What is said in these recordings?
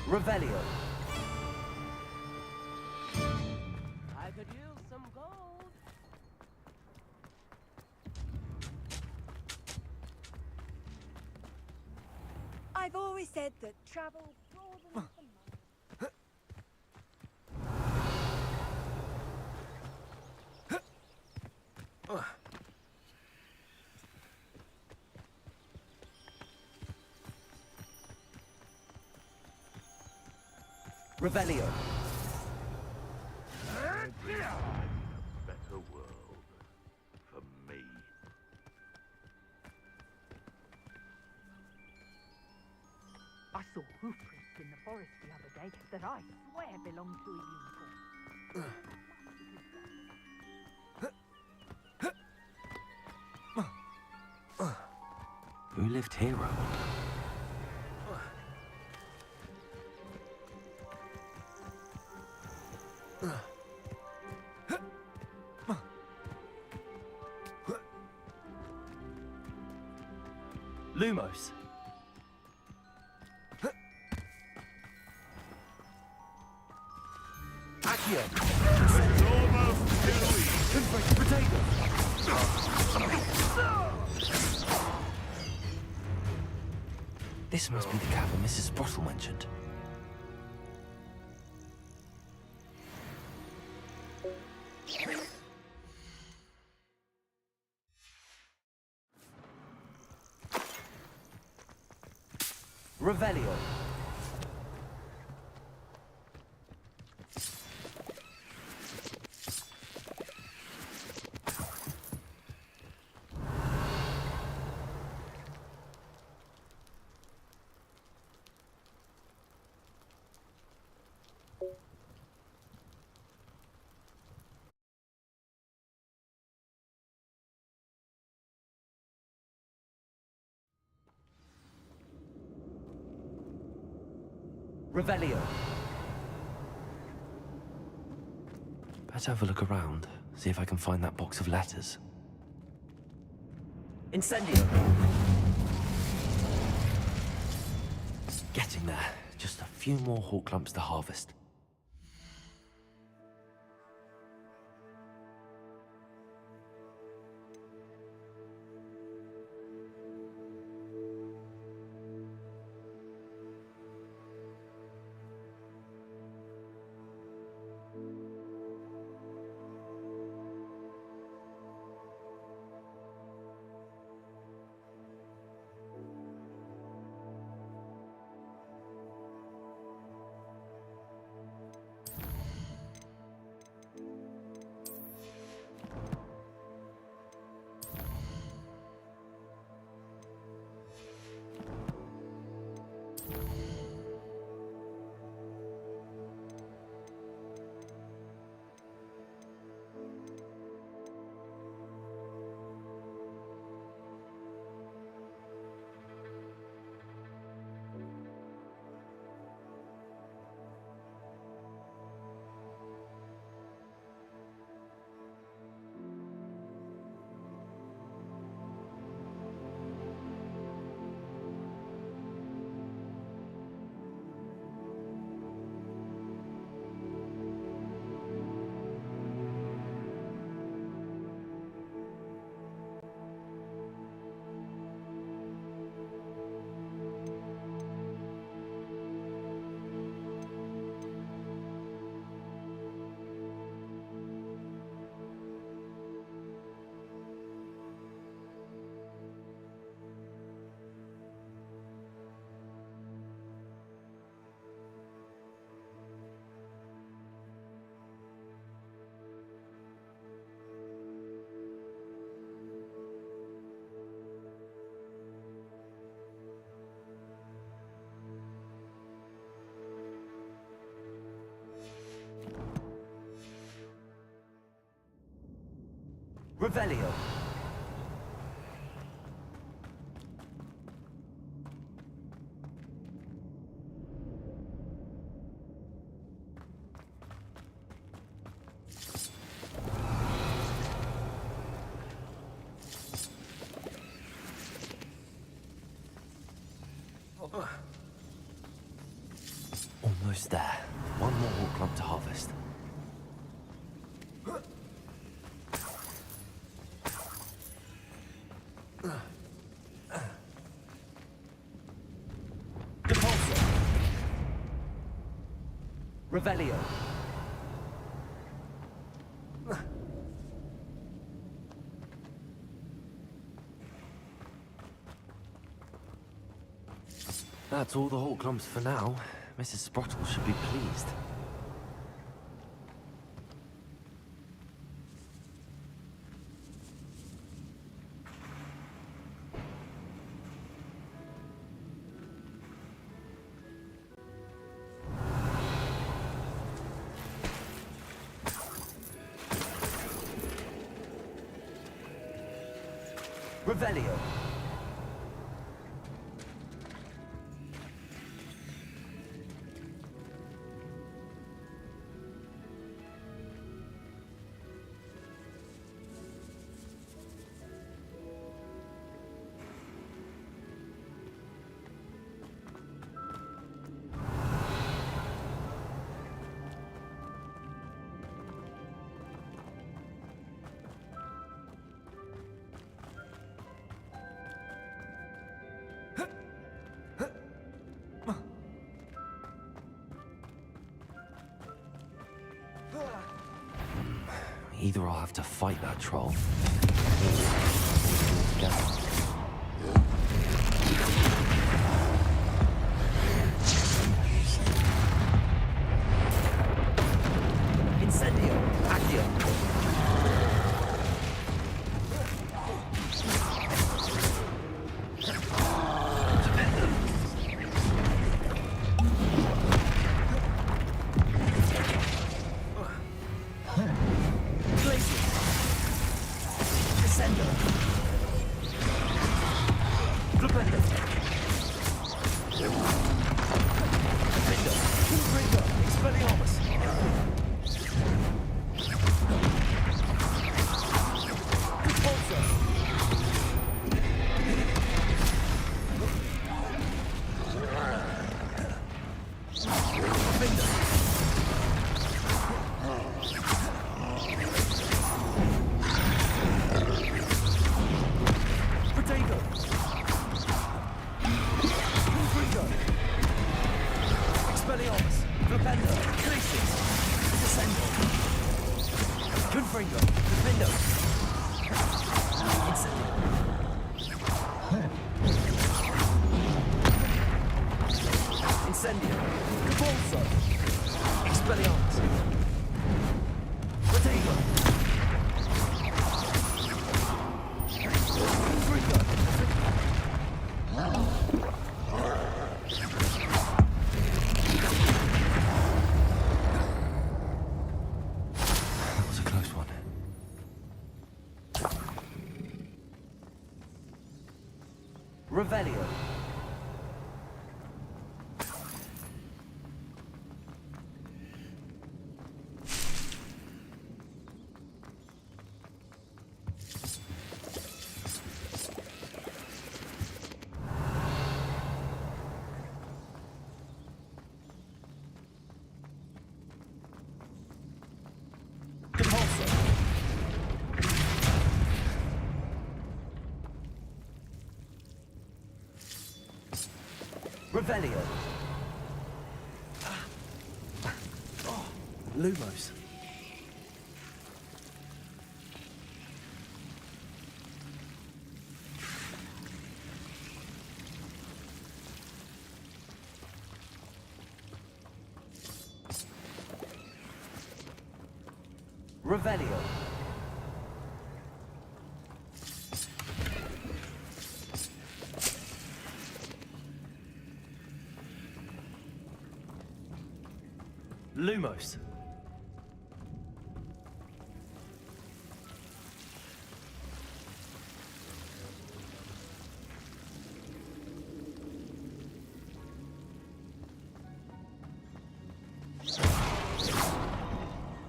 Revelio. I could use some gold. I've always said that travel broadens the mind. Revelio. A better world for me. I saw hoof prints in the forest the other day that I swear belonged to a unicorn. Who lived here, I wonder? Lumos. Accio. It's almost too easy. Infect potato. This must be the cabin Mrs. Sprottle mentioned. Revelio. Revelio. Better have a look around, see if I can find that box of letters. Incendio. Getting there. Just a few more hawk lumps to harvest. Revelio. Almost there. One more hawk lump to harvest. Revelio. That's all the hawk lumps for now. Mrs. Sprottle should be pleased. Revelio. Either I'll have to fight that troll. Together. Incendio. Accio. Revelio. Revelio. Lumos. Revelio. Lumos.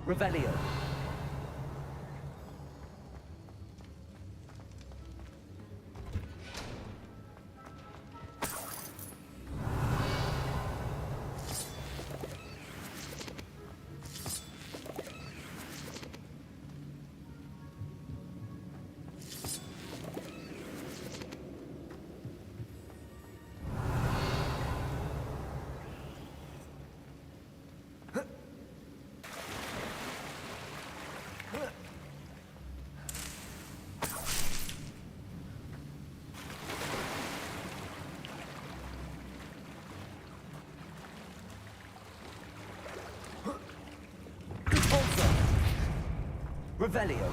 Revelio. Revelio.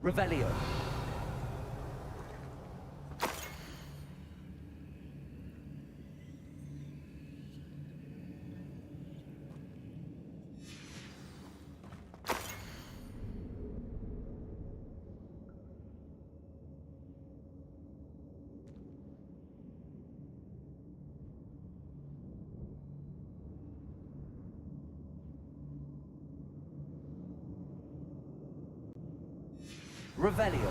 Revelio. Revelio.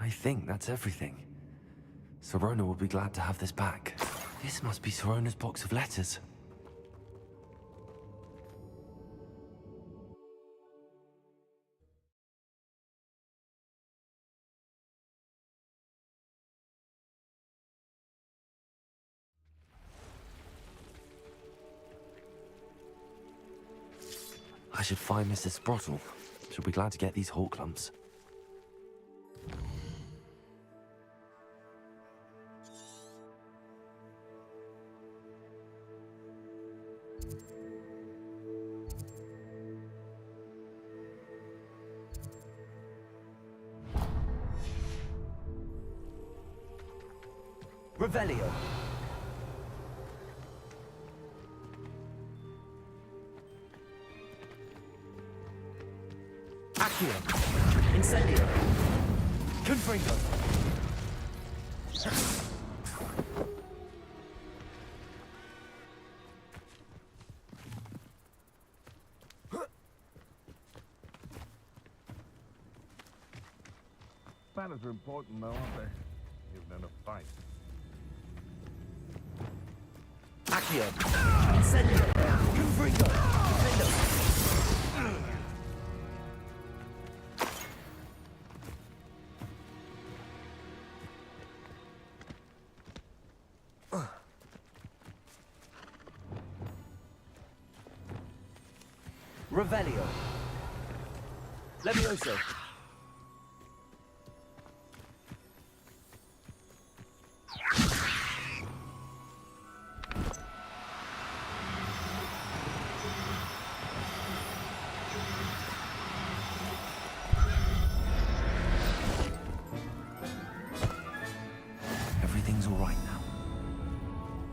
I think that's everything. Sirona will be glad to have this back. This must be Sirona's box of letters. I should find Mrs. Sprottle. She'll be glad to get these hawk lumps. Revelio. Accio. Incendio. Confringo. Battles are important, though, aren't they? Even in a fight. Accio. Incendio. Confringo. Defendo. Revelio. Levioso.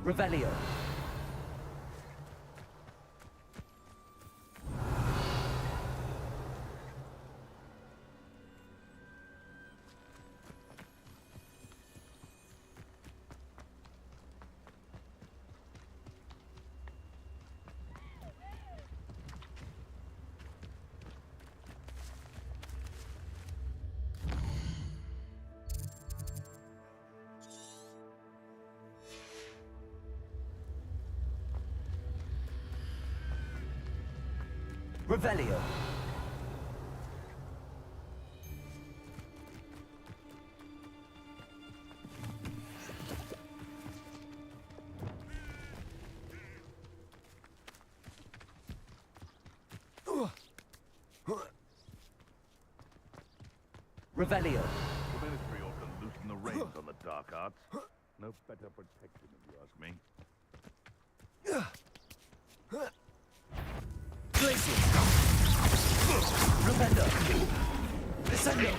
Revelio. Revelio. Revelio. The Ministry ought to loosen the reins on the dark arts. No better protection, if you ask me. Glacius. Repender. Descendo.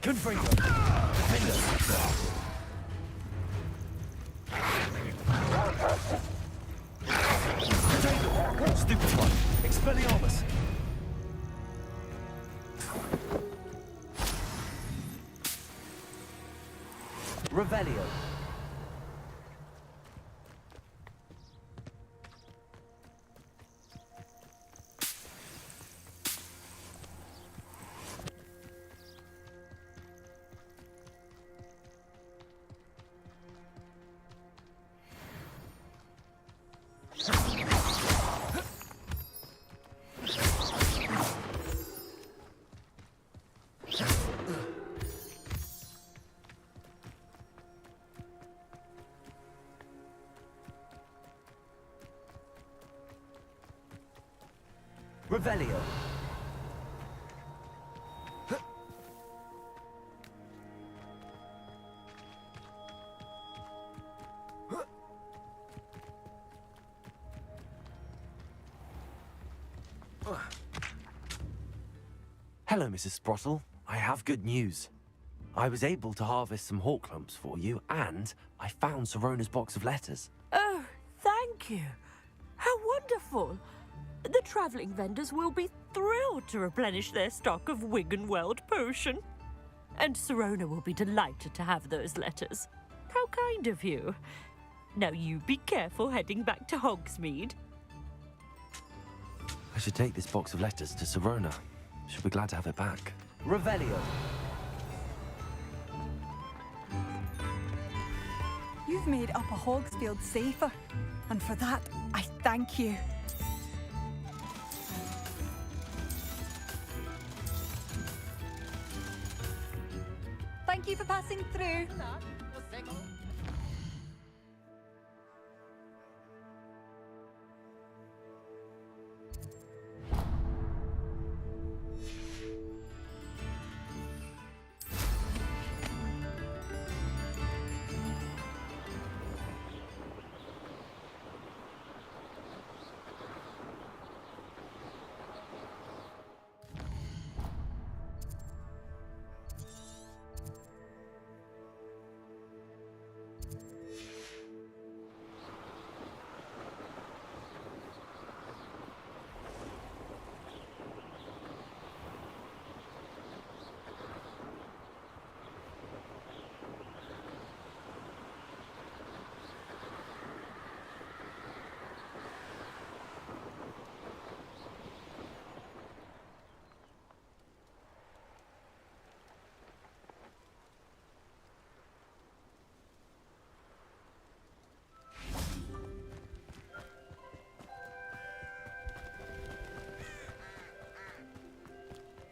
Confringo. Defender. Potato. Stupid one. Expelliarmus. Revelio. Revelio. Hello, Mrs. Sprottle. I have good news. I was able to harvest some hawk lumps for you, and I found Sorona's box of letters. Oh, thank you. How wonderful. The travelling vendors will be thrilled to replenish their stock of Wiggenweld potion. And Sirona will be delighted to have those letters. How kind of you. Now you be careful heading back to Hogsmeade. I should take this box of letters to Sirona. She'll be glad to have it back. Revelio. You've made Upper Hogsfield safer, and for that, I thank you. Thank you for passing through.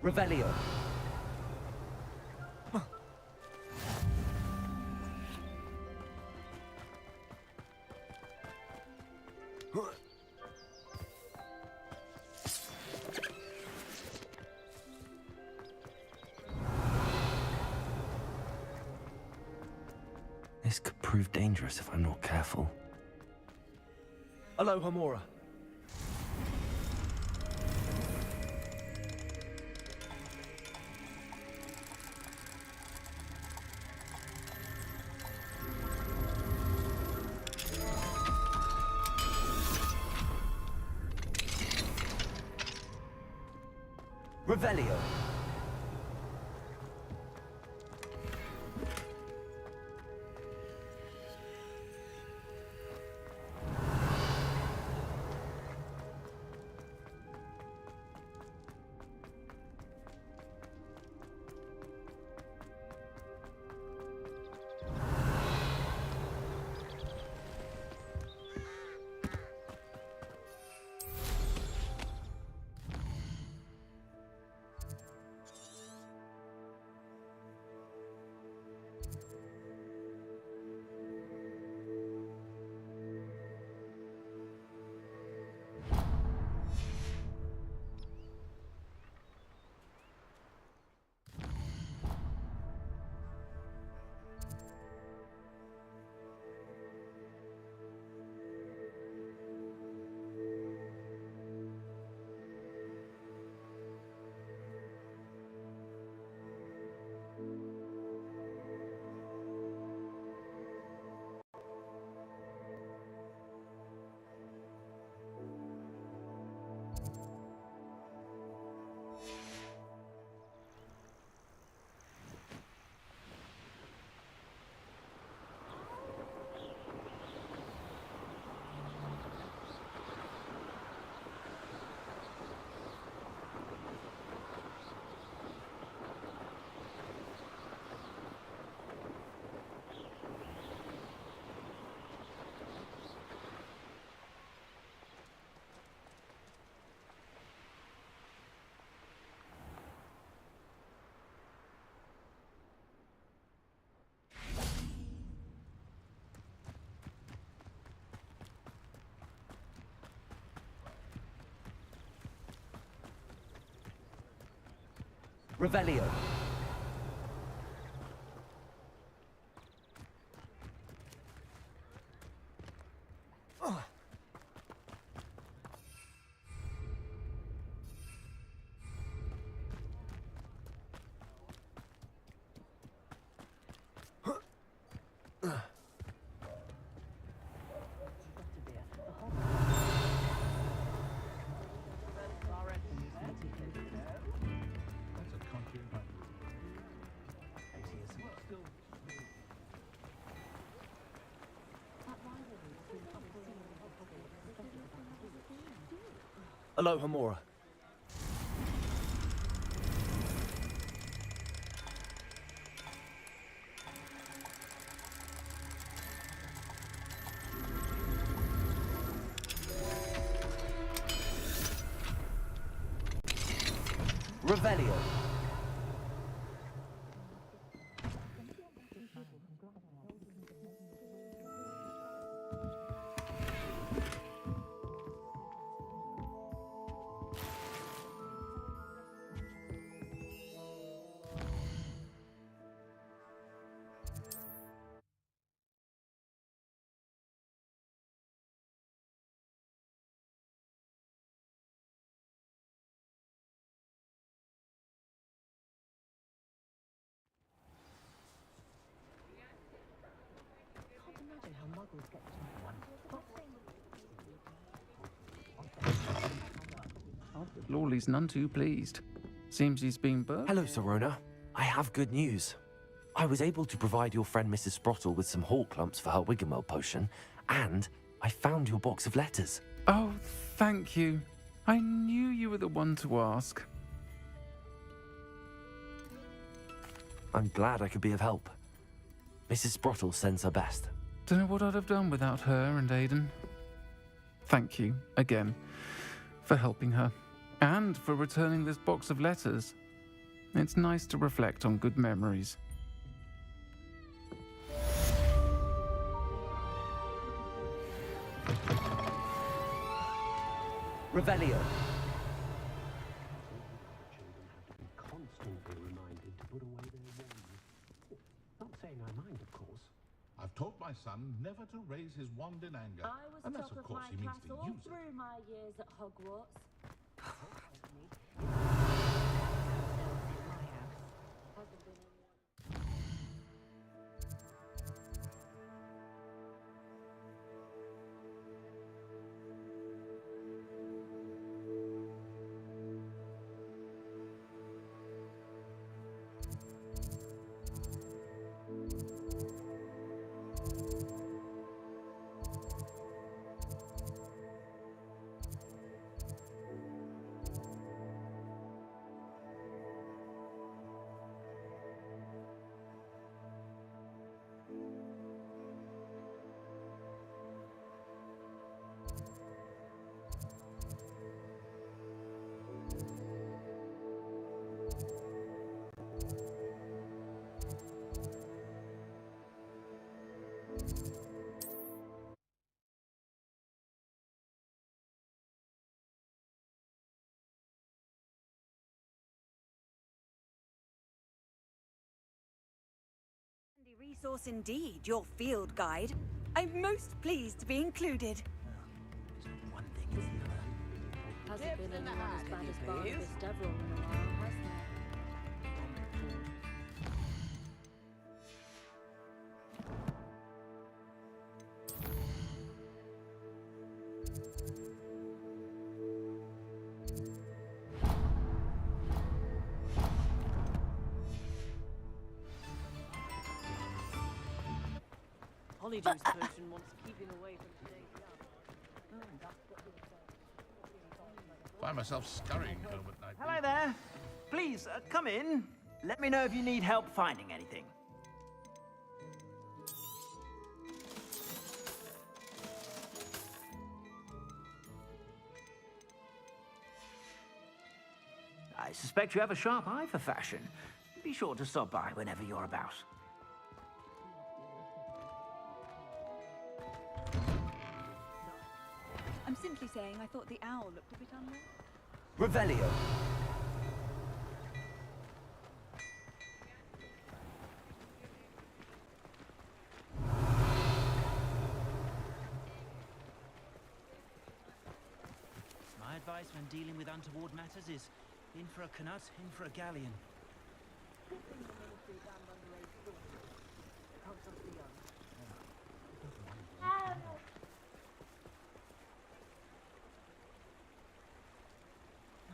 Revelio. This could prove dangerous if I'm not careful. Aloha Mora. Revelio. Revelio. Aloha, Mora. Revelio. Lawley's none too pleased. Seems he's been burnt. Hello, Serona. I have good news. I was able to provide your friend Mrs. Sprottle with some hawk lumps for her Wiggenweld potion, and I found your box of letters. Oh, thank you. I knew you were the one to ask. I'm glad I could be of help. Mrs. Sprottle sends her best. Don't know what I'd have done without her and Aidan. Thank you, again, for helping her, and for returning this box of letters. It's nice to reflect on good memories. Revelio. Constantly reminded to put away their wands. Not saying I mind, of course. I've taught my son never to raise his wand in anger. I was Unless, top of course, my he means class to all use it. through my years at Hogwarts. Resource indeed, your field guide. I'm most pleased to be included. One thing is the other. Hasn't been anyone as bad as Barnabas Deverell in a while, has there? Polyjuice potion wants keeping away from today's Find myself scurrying home at night. Hello there. Please, come in. Let me know if you need help finding anything. I suspect you have a sharp eye for fashion. Be sure to stop by whenever you're about. I'm simply saying I thought the owl looked a bit unwell. Revelio. My advice when dealing with untoward matters is in for a canut, in for a galleon.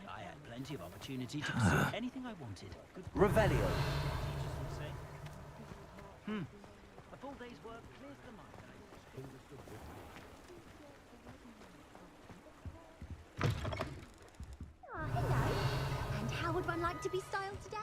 I had plenty of opportunity to pursue anything I wanted. Good Revelio. teachers would say. A full day's work clears the mind. Hello. And how would one like to be styled today?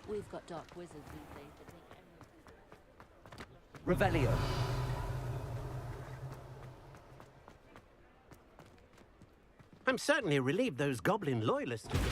We've got dark wizards these days that make Revelio. I'm certainly relieved those goblin loyalists are gone.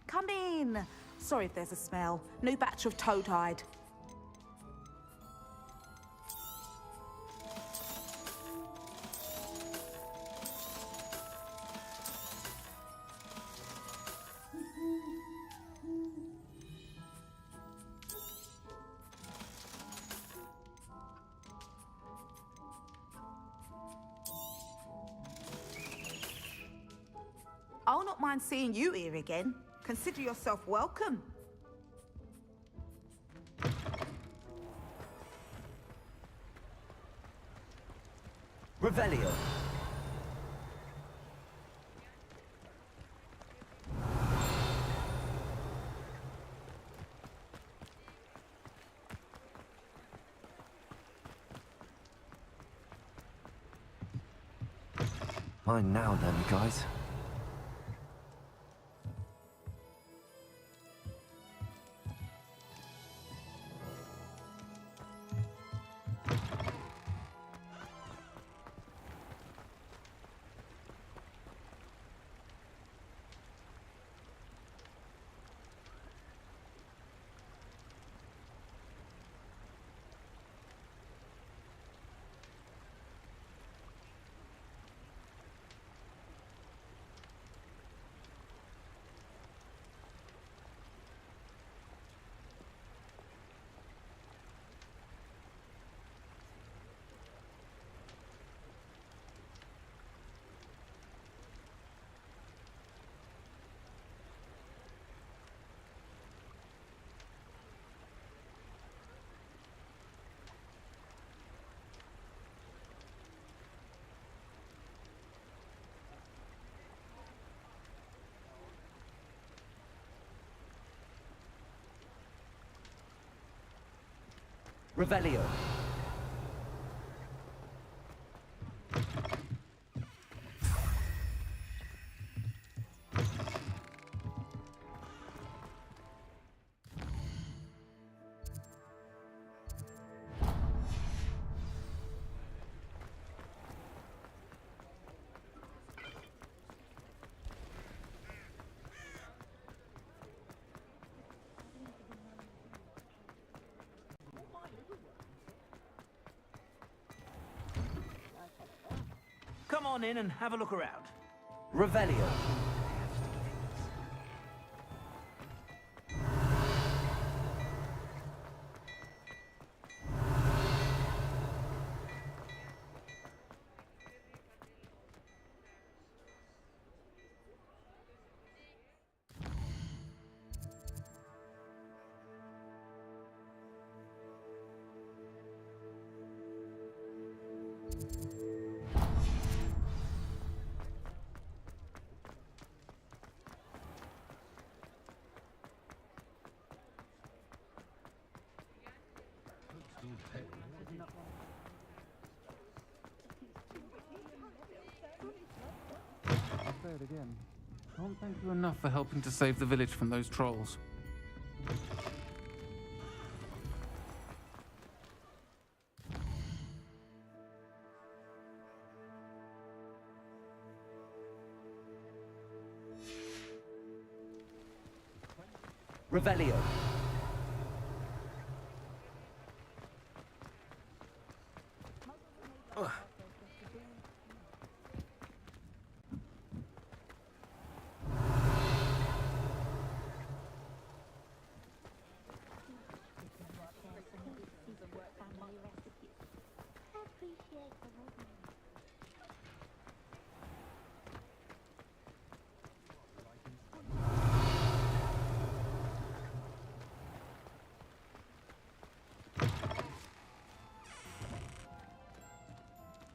Come in. Sorry if there's a smell. New batch of toad-hide. I'll not mind seeing you here again. Consider yourself welcome. Revelio. Mine now then, guys. Revelio. Come on in and have a look around. Revelio. I'll say it again. Can't thank you enough for helping to save the village from those trolls. Revelio.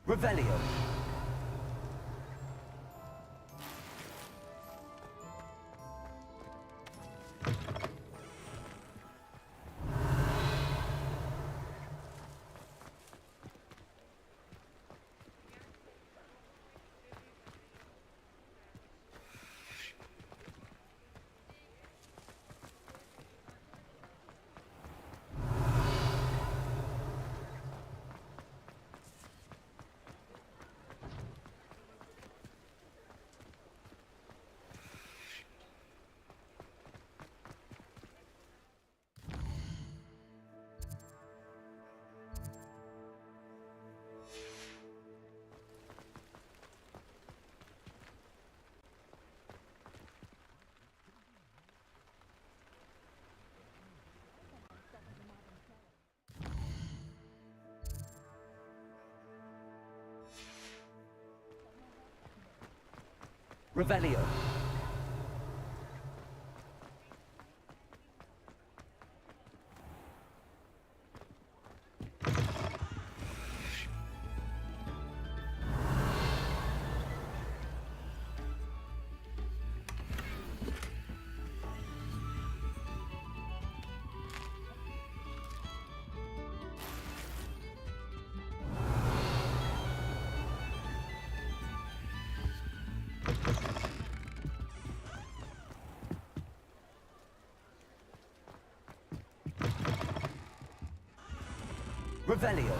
Revelio. Revelio. Revelio.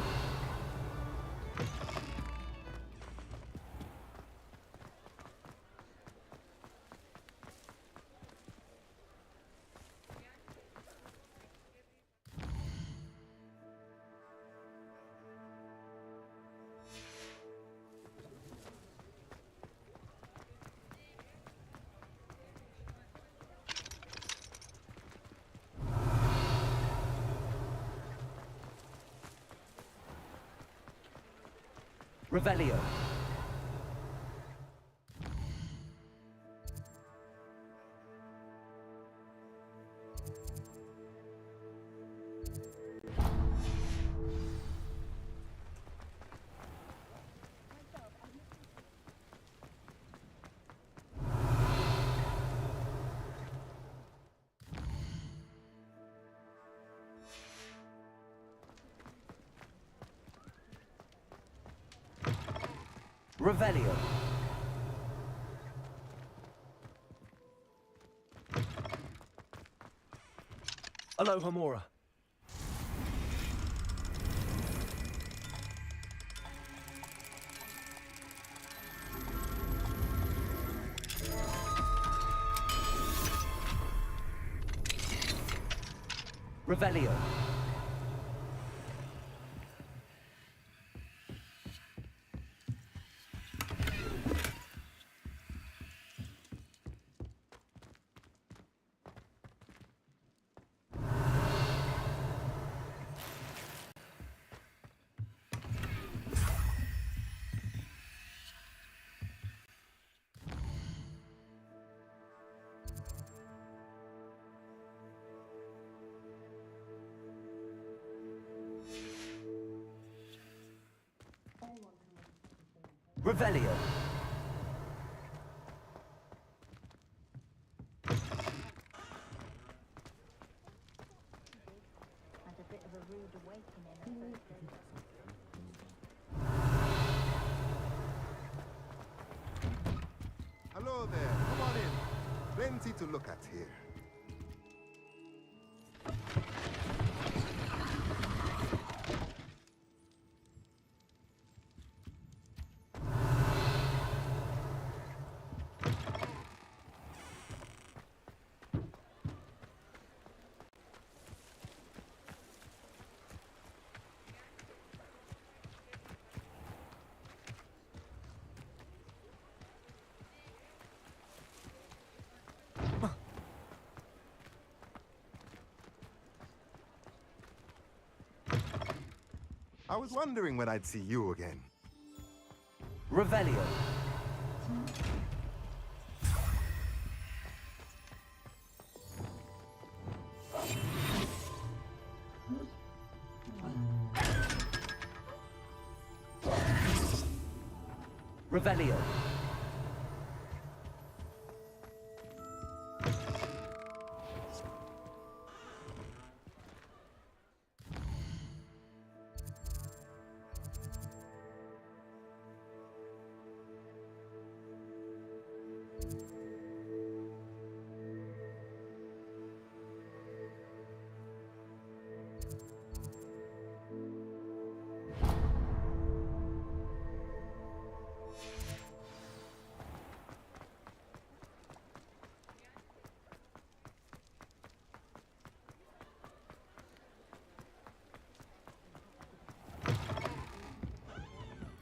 Revelio. Revelio. Aloha Mora. Revelio. Revelio. Had a bit of a rude awakening at first. Hello there, come on in. Plenty to look at here. I was wondering when I'd see you again. Revelio. Revelio.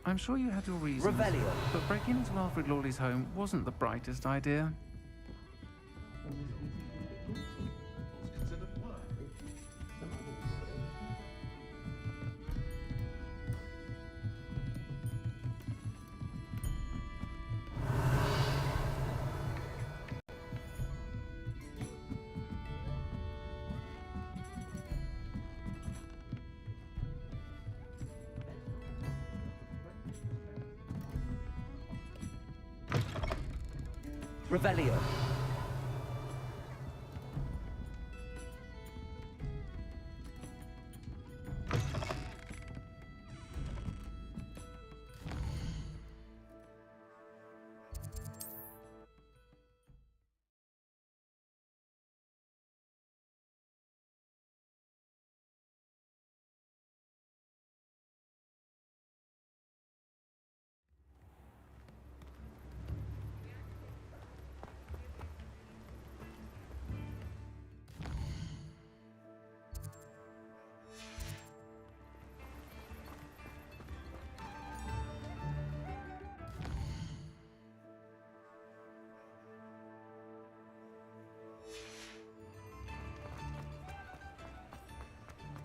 I'm sure you had your reasons. Revelio. But breaking into Alfred Lawley's home wasn't the brightest idea. Revelio.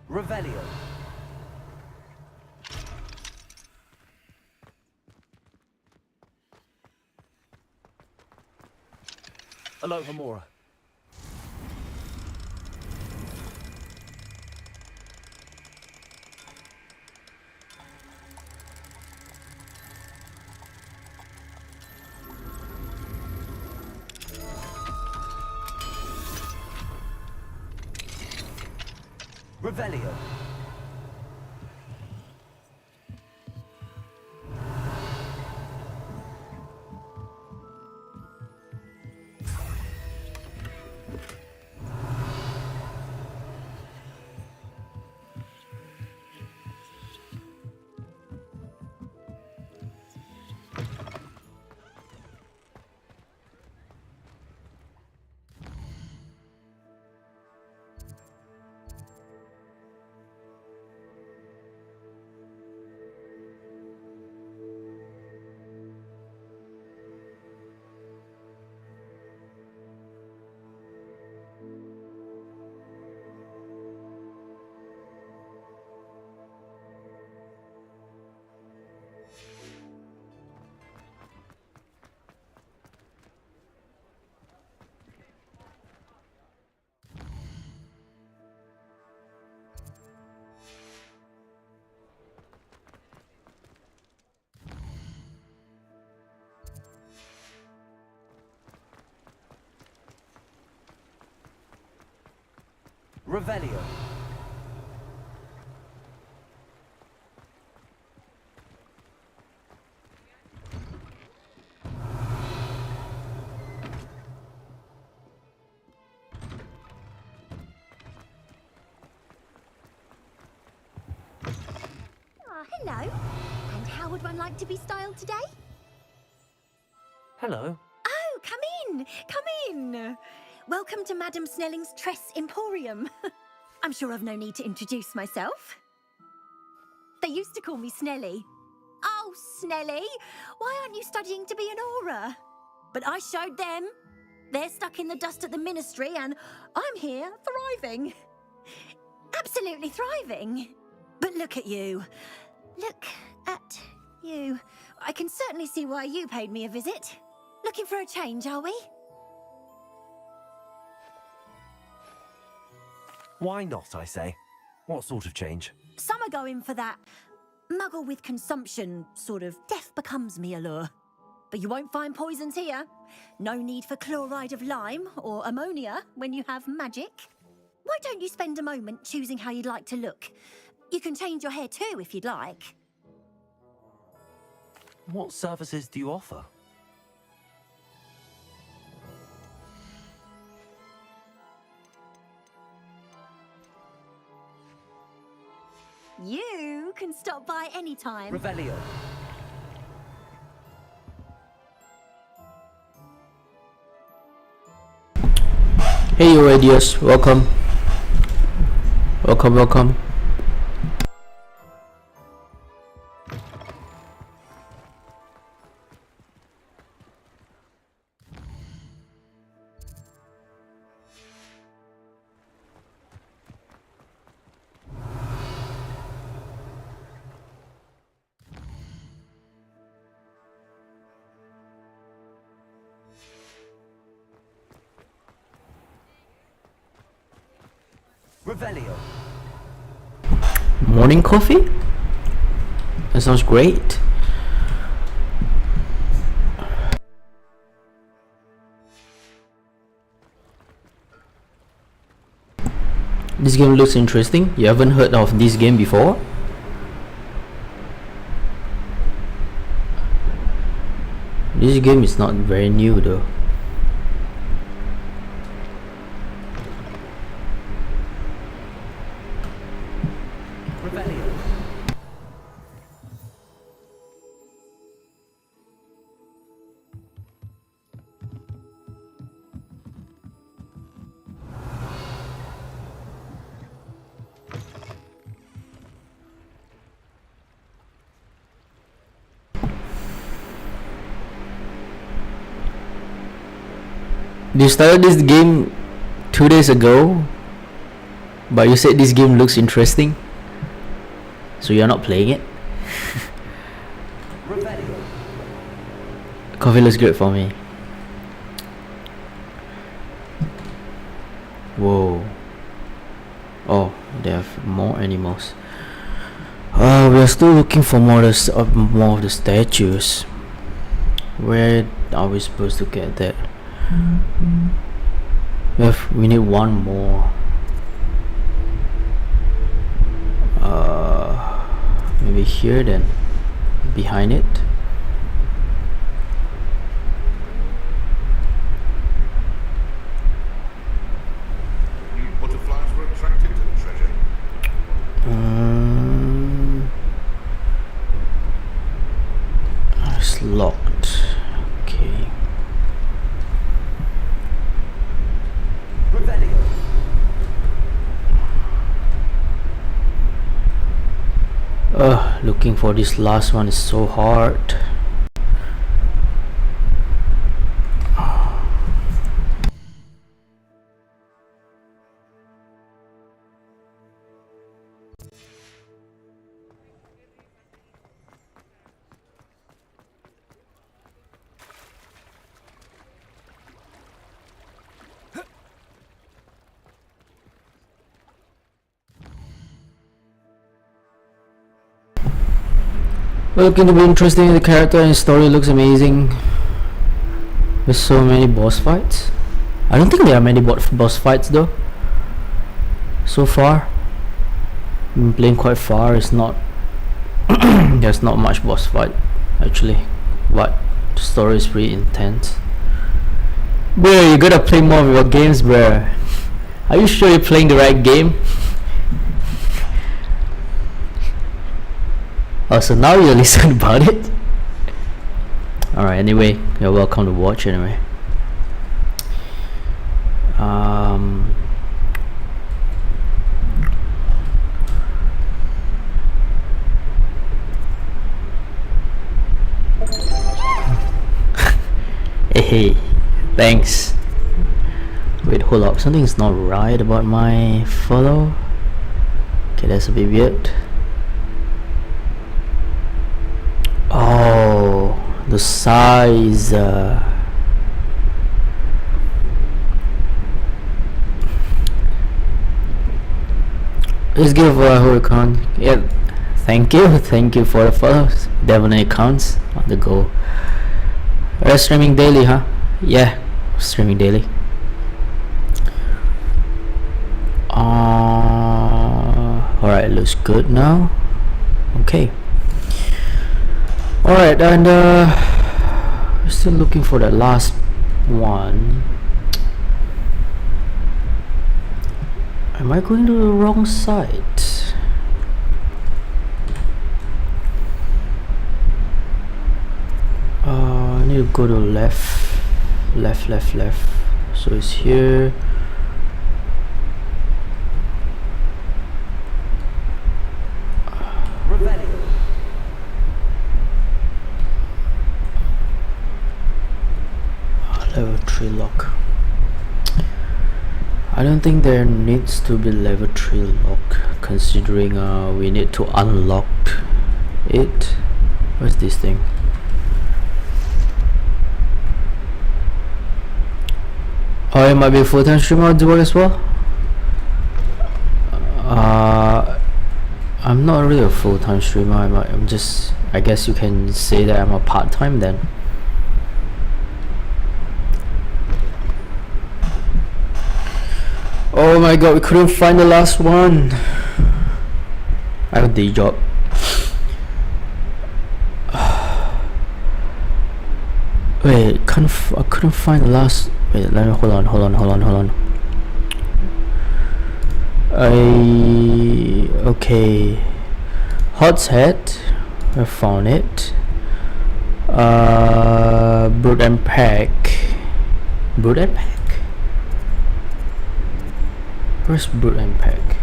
Revelio. Aloha Mora. Revelio. Revelio. Hello. And how would one like to be styled today? Hello. Oh, come in. Come in. Welcome to Madame Snelling's Tress Emporium. I'm sure I've no need to introduce myself. They used to call me Snelly. Oh, Snelly, why aren't you studying to be an aura? But I showed them. They're stuck in the dust at the ministry and I'm here thriving. Absolutely thriving. But look at you. Look at you. I can certainly see why you paid me a visit. Looking for a change, are we? Why not, I say? What sort of change? Some are going for that muggle with consumption, sort of death becomes me allure. But you won't find poisons here. No need for chloride of lime or ammonia when you have magic. Why don't you spend a moment choosing how you'd like to look? You can change your hair too if you'd like. What services do you offer? You can stop by anytime. Revelio. Hey you ideas, welcome. Welcome. Revelio. Morning coffee? That sounds great. This game looks interesting. You haven't heard of this game before? This game is not very new though. You started this game 2 days ago, but you said this game looks interesting, so you're not playing it? Coffee looks good for me. Whoa. Oh, they have more animals. We are still looking for more of the statues. Where are we supposed to get that? We need one more. Maybe here then, behind it. Butterflies were attracted to the treasure. It's locked. Okay. Looking for this last one is so hard. Looking to be interesting. The character and story looks amazing. There's so many boss fights. I don't think there are many boss fights though. so far. Been playing quite far. It's not there's not much boss fight actually, but the story is pretty intense. Bro, you gotta play more of your games, bro. Are you sure you're playing the right game? Oh, so now you listen about it? Alright, anyway, you're welcome to watch anyway. Hey, thanks. Wait, hold up, something's not right about my follow. Okay, that's a bit weird. Oh, the size. Let's give a hurricane. Yeah, thank you for the follows. Definitely counts on the go. We're streaming daily, huh? Yeah, streaming daily. Alright, looks good now. Okay. Alright, and we're still looking for the last one. Am I going to the wrong side? I need to go to left. So it's here. Level 3 lock. I don't think there needs to be level 3 lock, considering we need to unlock it. What's this thing? Oh, it might be a full-time streamer do it as well. I'm not really a full-time streamer. I guess you can say that I'm a part-time then. Oh my god, we couldn't find the last one. I have a day job. Wait, I couldn't find the last. Wait, let me hold on. Okay. Hot's head. I found it. Brood and pack. Where's Brood and pack?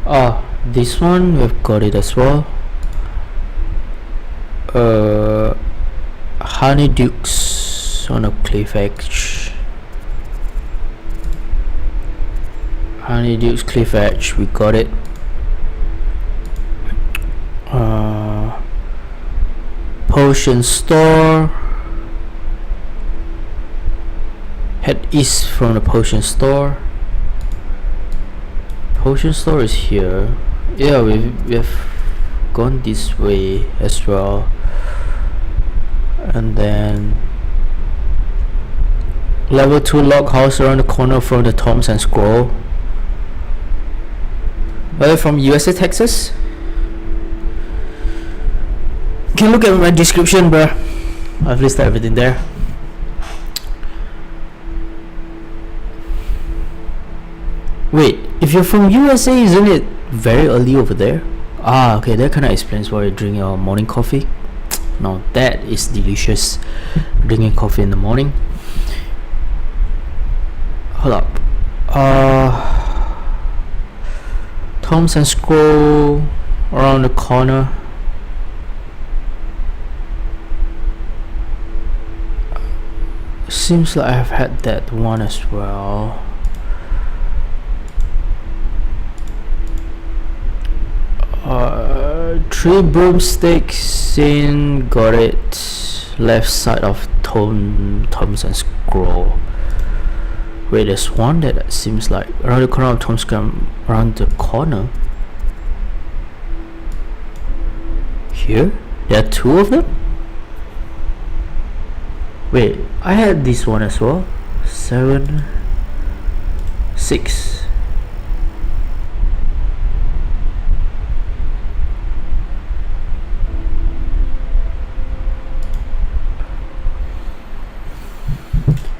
Oh, this one we've got it as well. Honeydukes on a cliff edge. Honeydukes cliff edge, we got it. Potion store. Head east from the potion store. Potion store is here. Yeah, we've gone this way as well. And then level 2 log house around the corner from the Tomes and Scroll. Are they from USA, Texas? You can look at my description, bruh. I've listed everything there. Wait, if you're from USA, isn't it very early over there? Ah, okay, that kinda explains why you drink your morning coffee. Now that is delicious. Drinking coffee in the morning. Hold up. Tomes and Scroll around the corner. Seems like I've had that one as well. Three broomsticks in, got it. Left side of Tomes and Scroll. Wait, there's one that seems like around the corner of Tomes and around the corner. Here? There are two of them? Wait, I had this one as well. 7 6.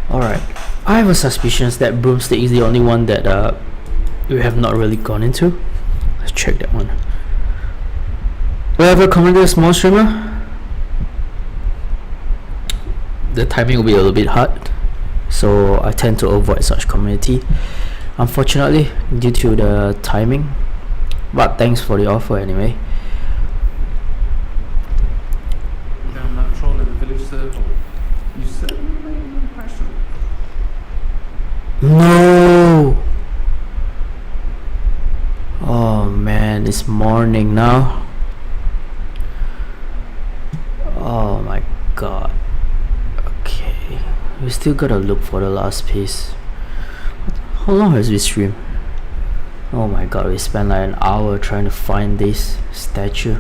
Alright, I have a suspicion that broomstick is the only one that we have not really gone into. Let's check that one. Will I ever comment a small streamer? The timing will be a little bit hard, so I tend to avoid such community, unfortunately, due to the timing. But thanks for the offer anyway. Down that troll in the village circle. You certainly made an impression. No! Oh man, it's morning now. Oh my god. Okay, we still gotta look for the last piece. How long has we streamed? Oh my god, we spent like an hour trying to find this statue.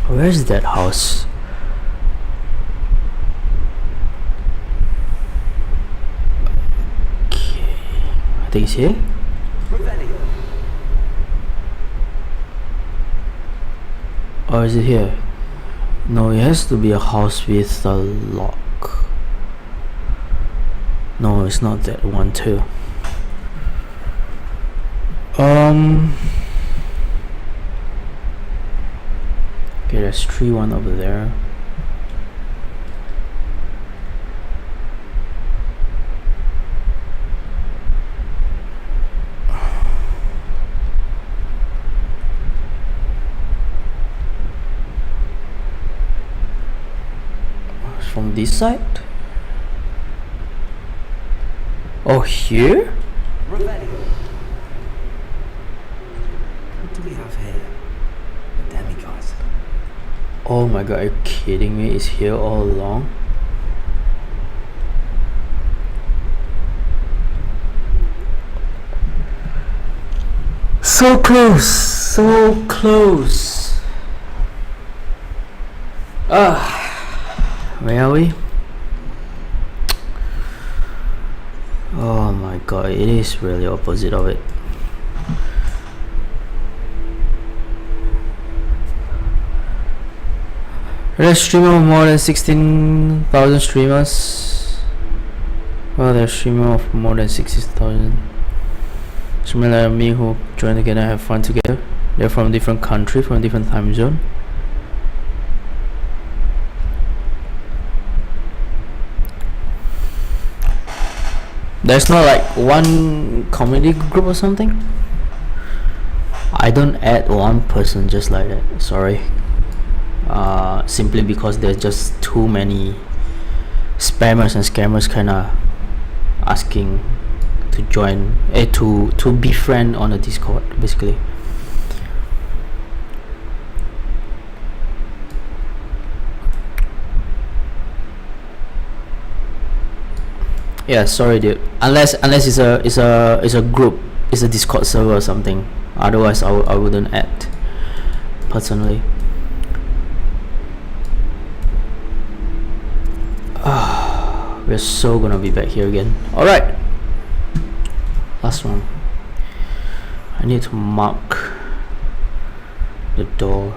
Where's that house? Okay, I think it's here. Or is it here? No, it has to be a house with a lock. No, it's not that one too. Okay, there's 3-1 over there. From this side? Oh, here? What do we have here? A demigod. Oh my god, are you kidding me? It's here all along? So close! So close! Where are we? Oh my god, it is really opposite of it. There's a streamer of more than 16,000 streamers. Well, there's a streamer of more than 60,000. Streamer like me who join together and have fun together. They're from different country, from different time zone. There's not like one community group or something? I don't add one person just like that, sorry. Simply because there's just too many spammers and scammers kinda asking to join, to befriend on the Discord, basically. Yeah, sorry dude. Unless it's a group, it's a Discord server or something. Otherwise I wouldn't add personally. We're so gonna be back here again. Alright. Last one. I need to mark the door.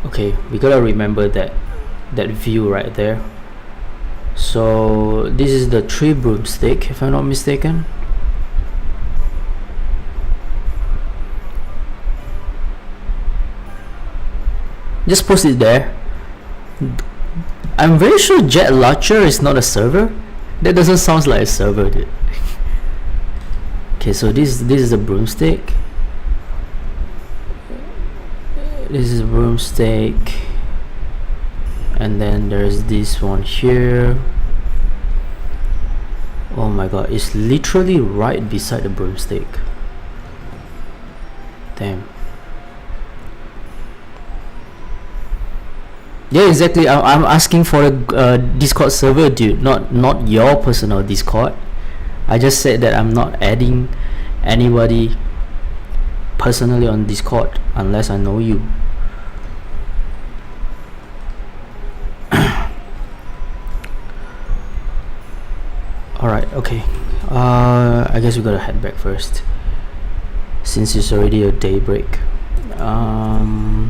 Okay, we gotta remember that view right there. So this is the 3 broomstick, if I'm not mistaken. Just post it there. I'm very sure Jet Launcher is not a server. That doesn't sound like a server, dude. Okay, so this is a broomstick. This is a broomstick. And then there's this one here. Oh my god, it's literally right beside the broomstick. Damn. Yeah, exactly. I'm asking for a Discord server, dude, not your personal Discord. I just said that I'm not adding anybody personally on Discord unless I know you. Alright, okay. I guess we gotta head back first, since it's already a daybreak. I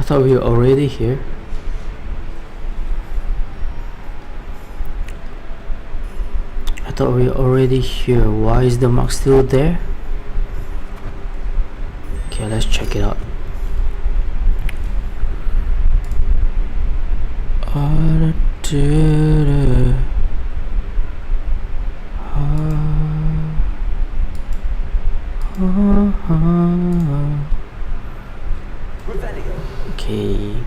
thought we were already here. I thought we were already here. Why is the mark still there? Okay, let's check it out. Okay.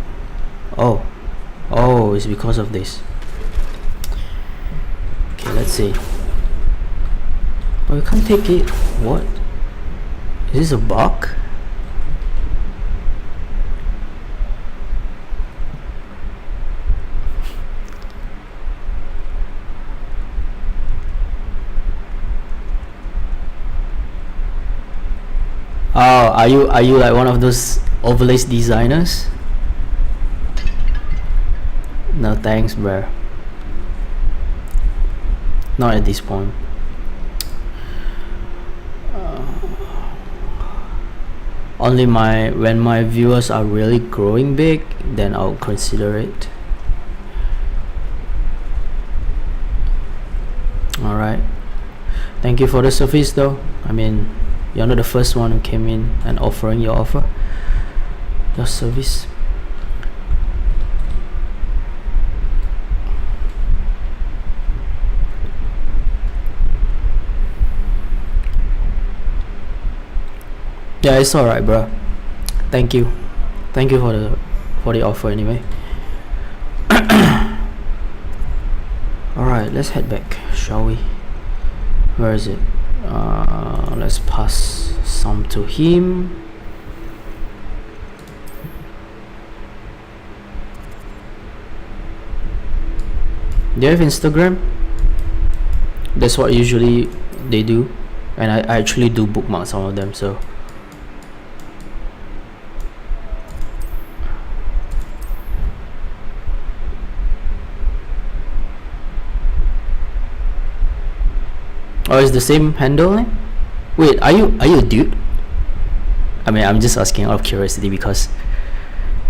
Oh, it's because of this. Okay, let's see. Oh, we can't take it. What? Is this a bug? Oh, are you like one of those overlays designers? No thanks, bro. Not at this point. Only when my viewers are really growing big, then I'll consider it. Alright. Thank you for the service though. I mean, you're not the first one who came in and offering your service. Yeah, it's alright, bro. Thank you for the offer anyway. Alright, let's head back, shall we? Where is it? Let's pass some to him. Do you have Instagram? That's what usually they do, and I actually do bookmark some of them, so. Oh, it's the same handle name? Wait, are you a dude? I mean, I'm just asking out of curiosity because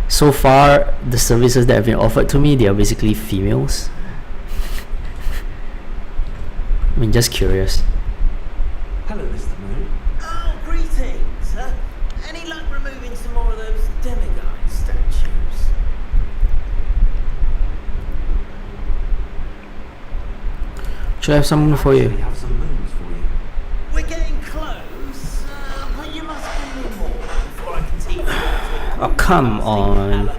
so far the services that have been offered to me, they are basically females. I mean, just curious. Hello, Mr. Moon. Oh, greetings. Any luck removing some more of those demigod statues? Should I have some for you? We're getting close, but you must give me more before I can teach you. Oh, come on.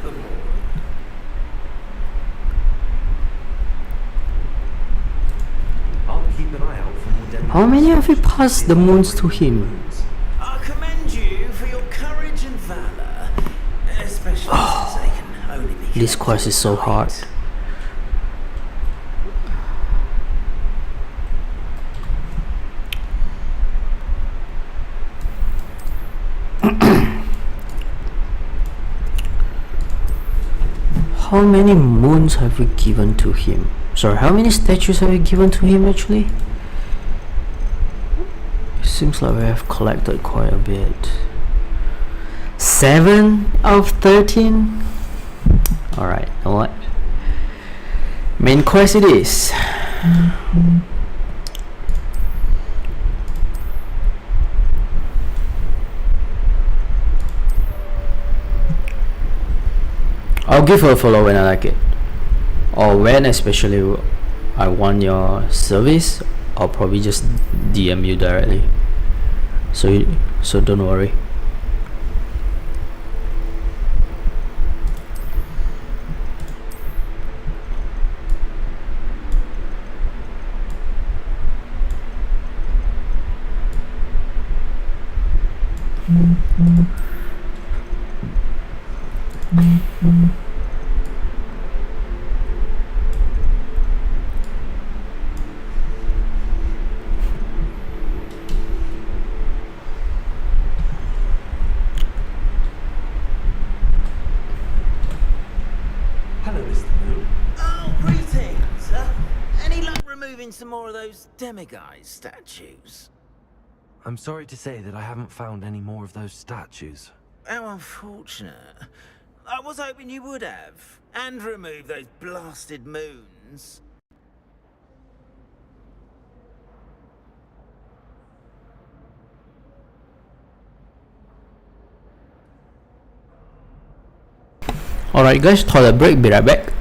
I'll keep an eye out for more dead. How many have you passed the moons to him? I commend you for your courage and valor, especially since they can only be. This quest is so hard. How many moons have we given to him? Sorry, how many statues have we given to him actually? It seems like we have collected quite a bit. 7 out of 13? Alright, you know what? Main quest it is. I'll give her a follow when I like it, or when especially I want your service. I'll probably just DM you directly, so don't worry. some more of those demiguise statues? I'm sorry to say that I haven't found any more of those statues. How unfortunate. I was hoping you would have. And remove those blasted moons. Alright guys, toilet break, be right back.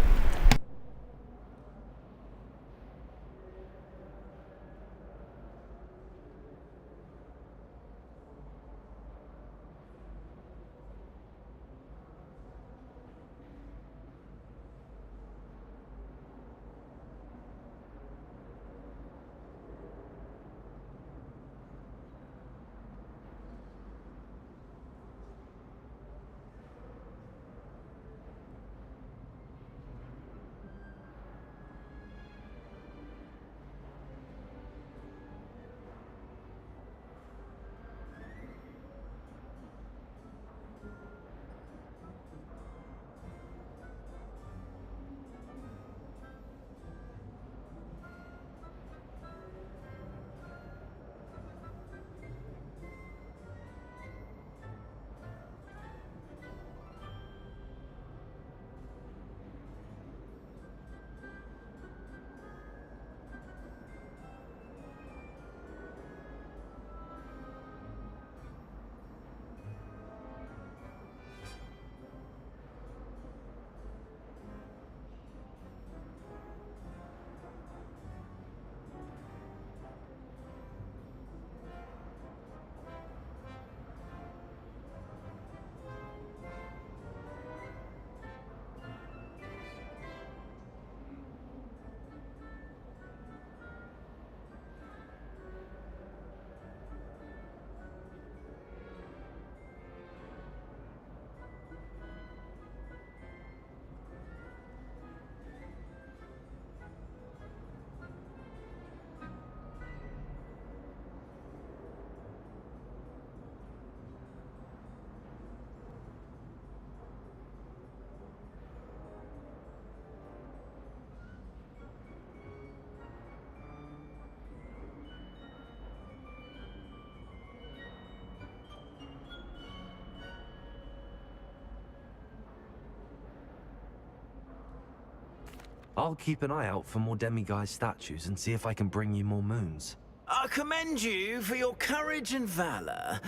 I'll keep an eye out for more demiguise statues and see if I can bring you more moons. I commend you for your courage and valor,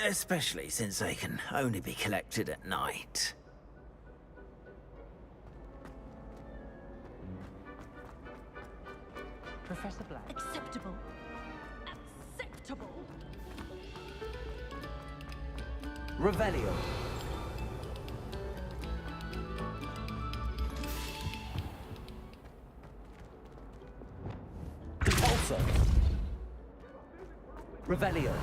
especially since they can only be collected at night. Professor Black. Acceptable. Acceptable. Revelio. Repulsor. Revelio.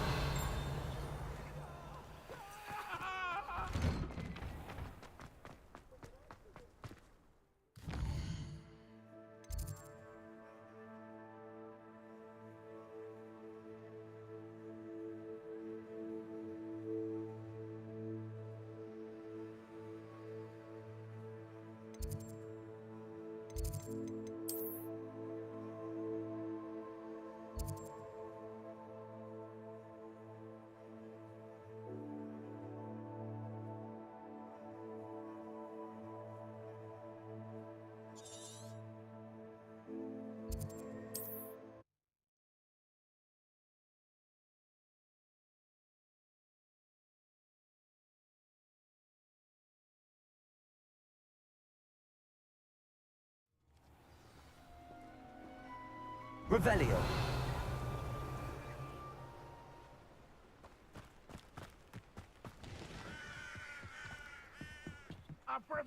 Revelio.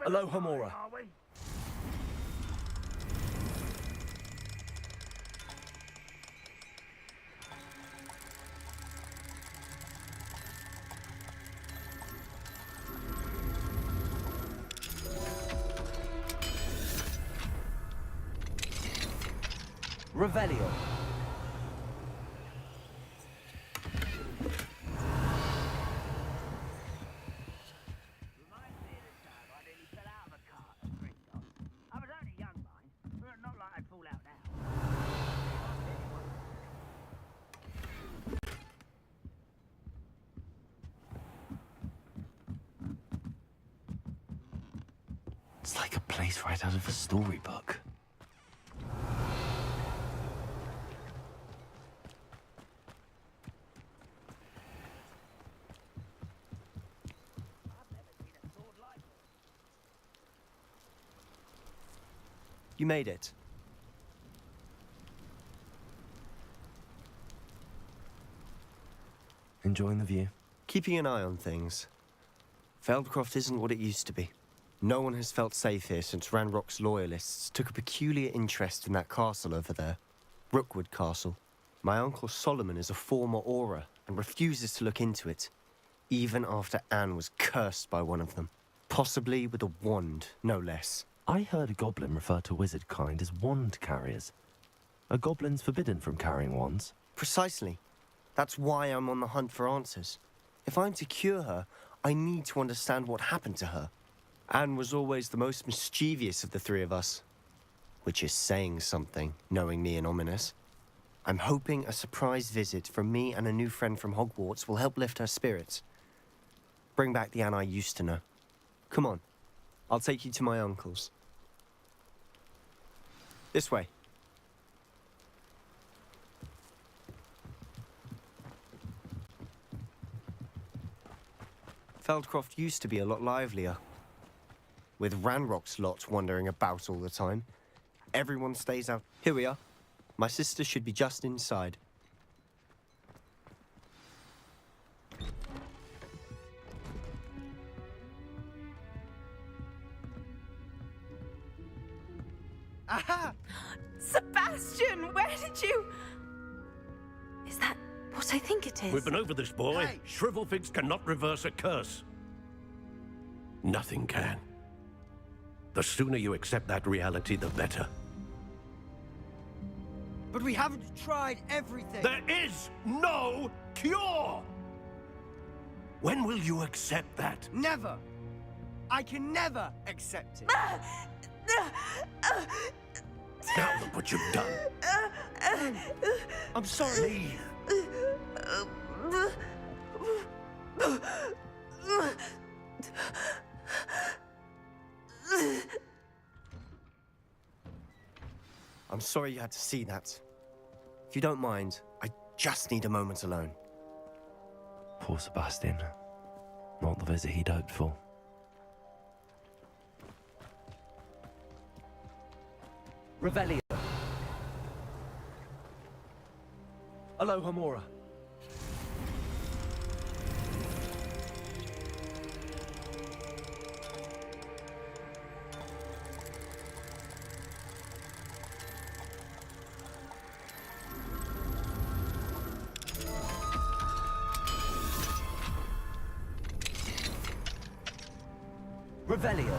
Aloha Mora. Revelio. It's like a place right out of a storybook. You made it. Enjoying the view? Keeping an eye on things. Feldcroft isn't what it used to be. No one has felt safe here since Ranrock's loyalists took a peculiar interest in that castle over there. Rookwood Castle. My uncle Solomon is a former Auror and refuses to look into it, even after Anne was cursed by one of them. Possibly with a wand, no less. I heard a goblin refer to wizard kind as wand carriers. Are goblins forbidden from carrying wands? Precisely. That's why I'm on the hunt for answers. If I'm to cure her, I need to understand what happened to her. Anne was always the most mischievous of the three of us. Which is saying something, knowing me and Ominous. I'm hoping a surprise visit from me and a new friend from Hogwarts will help lift her spirits. Bring back the Anne I used to know. Come on, I'll take you to my uncle's. This way. Feldcroft used to be a lot livelier. With Ranrock's lot wandering about all the time. Everyone stays out. Here we are. My sister should be just inside. Aha! Sebastian, where did you... Is that what I think it is? We've been over this, boy. Hey. Shrivelfigs cannot reverse a curse. Nothing can. The sooner you accept that reality, the better. But we haven't tried everything. There is no cure! When will you accept that? Never. I can never accept it. Now look what you've done. I'm sorry. I'm sorry you had to see that. If you don't mind, I just need a moment alone. Poor Sebastian. Not the visit he'd hoped for. Revelio. Aloha Mora. Revelio.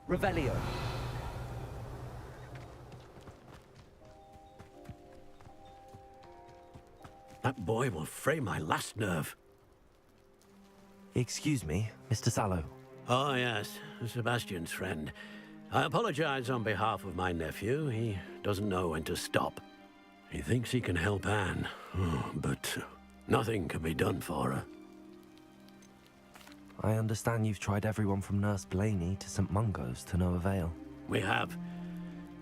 Revelio. That boy will fray my last nerve. Excuse me, Mr. Sallow. Oh, yes, Sebastian's friend. I apologize on behalf of my nephew. He doesn't know when to stop. He thinks he can help Anne, but nothing can be done for her. I understand you've tried everyone from Nurse Blaney to St. Mungo's to no avail. We have.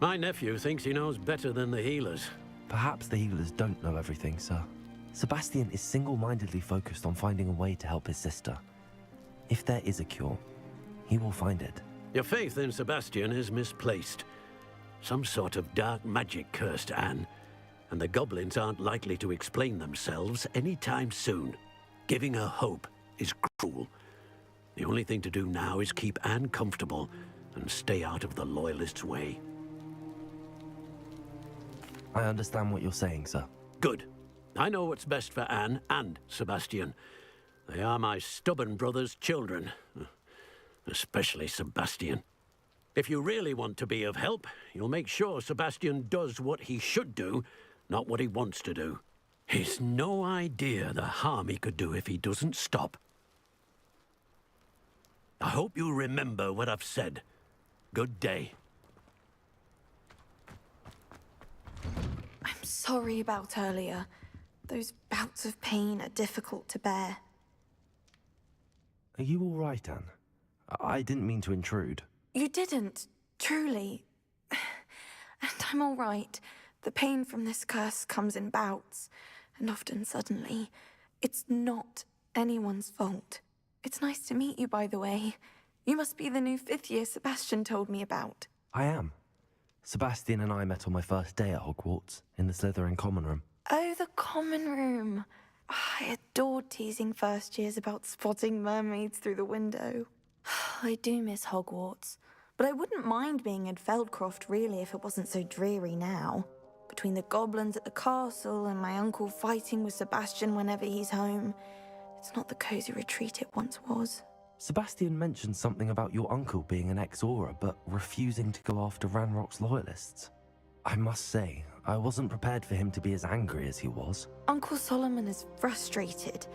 My nephew thinks he knows better than the healers. Perhaps the healers don't know everything, sir. Sebastian is single-mindedly focused on finding a way to help his sister. If there is a cure, he will find it. Your faith in Sebastian is misplaced. Some sort of dark magic cursed Anne, and the goblins aren't likely to explain themselves anytime soon. Giving her hope is cruel. The only thing to do now is keep Anne comfortable and stay out of the Loyalists' way. I understand what you're saying, sir. Good. I know what's best for Anne and Sebastian. They are my stubborn brother's children. Especially Sebastian. If you really want to be of help, you'll make sure Sebastian does what he should do, not what he wants to do. He's no idea the harm he could do if he doesn't stop. I hope you remember what I've said. Good day. I'm sorry about earlier. Those bouts of pain are difficult to bear. Are you all right, Anne? I didn't mean to intrude. You didn't, truly. And I'm all right. The pain from this curse comes in bouts, and often suddenly. It's not anyone's fault. It's nice to meet you, by the way. You must be the new 5th year Sebastian told me about. I am. Sebastian and I met on my first day at Hogwarts, in the Slytherin common room. Oh, the common room. I adored teasing first years about spotting mermaids through the window. I do miss Hogwarts, but I wouldn't mind being in Feldcroft really if it wasn't so dreary now. Between the goblins at the castle and my uncle fighting with Sebastian whenever he's home, it's not the cozy retreat it once was. Sebastian mentioned something about your uncle being an ex-Auror, but refusing to go after Ranrock's Loyalists. I must say, I wasn't prepared for him to be as angry as he was. Uncle Solomon is frustrated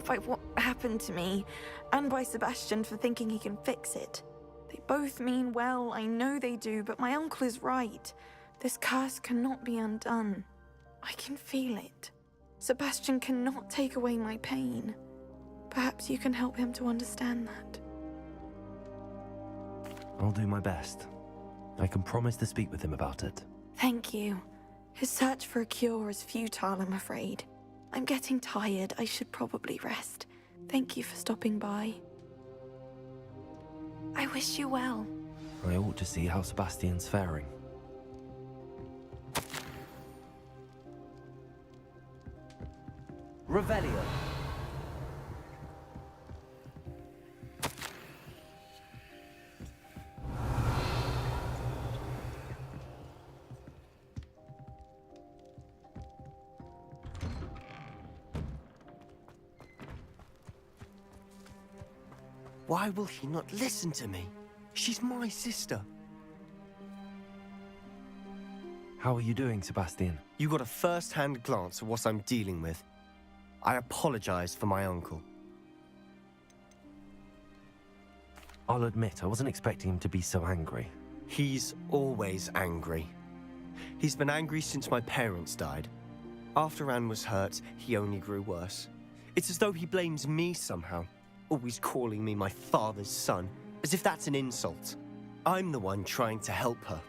by what happened to me, and by Sebastian for thinking he can fix it. They both mean well, I know they do, but my uncle is right. This curse cannot be undone. I can feel it. Sebastian cannot take away my pain. Perhaps you can help him to understand that. I'll do my best. I can promise to speak with him about it. Thank you. His search for a cure is futile, I'm afraid. I'm getting tired. I should probably rest. Thank you for stopping by. I wish you well. I ought to see how Sebastian's faring. Revelio. Why will he not listen to me? She's my sister. How are you doing, Sebastian? You got a first-hand glance at what I'm dealing with. I apologize for my uncle. I'll admit, I wasn't expecting him to be so angry. He's always angry. He's been angry since my parents died. After Anne was hurt, he only grew worse. It's as though he blames me somehow, always calling me my father's son, as if that's an insult. I'm the one trying to help her.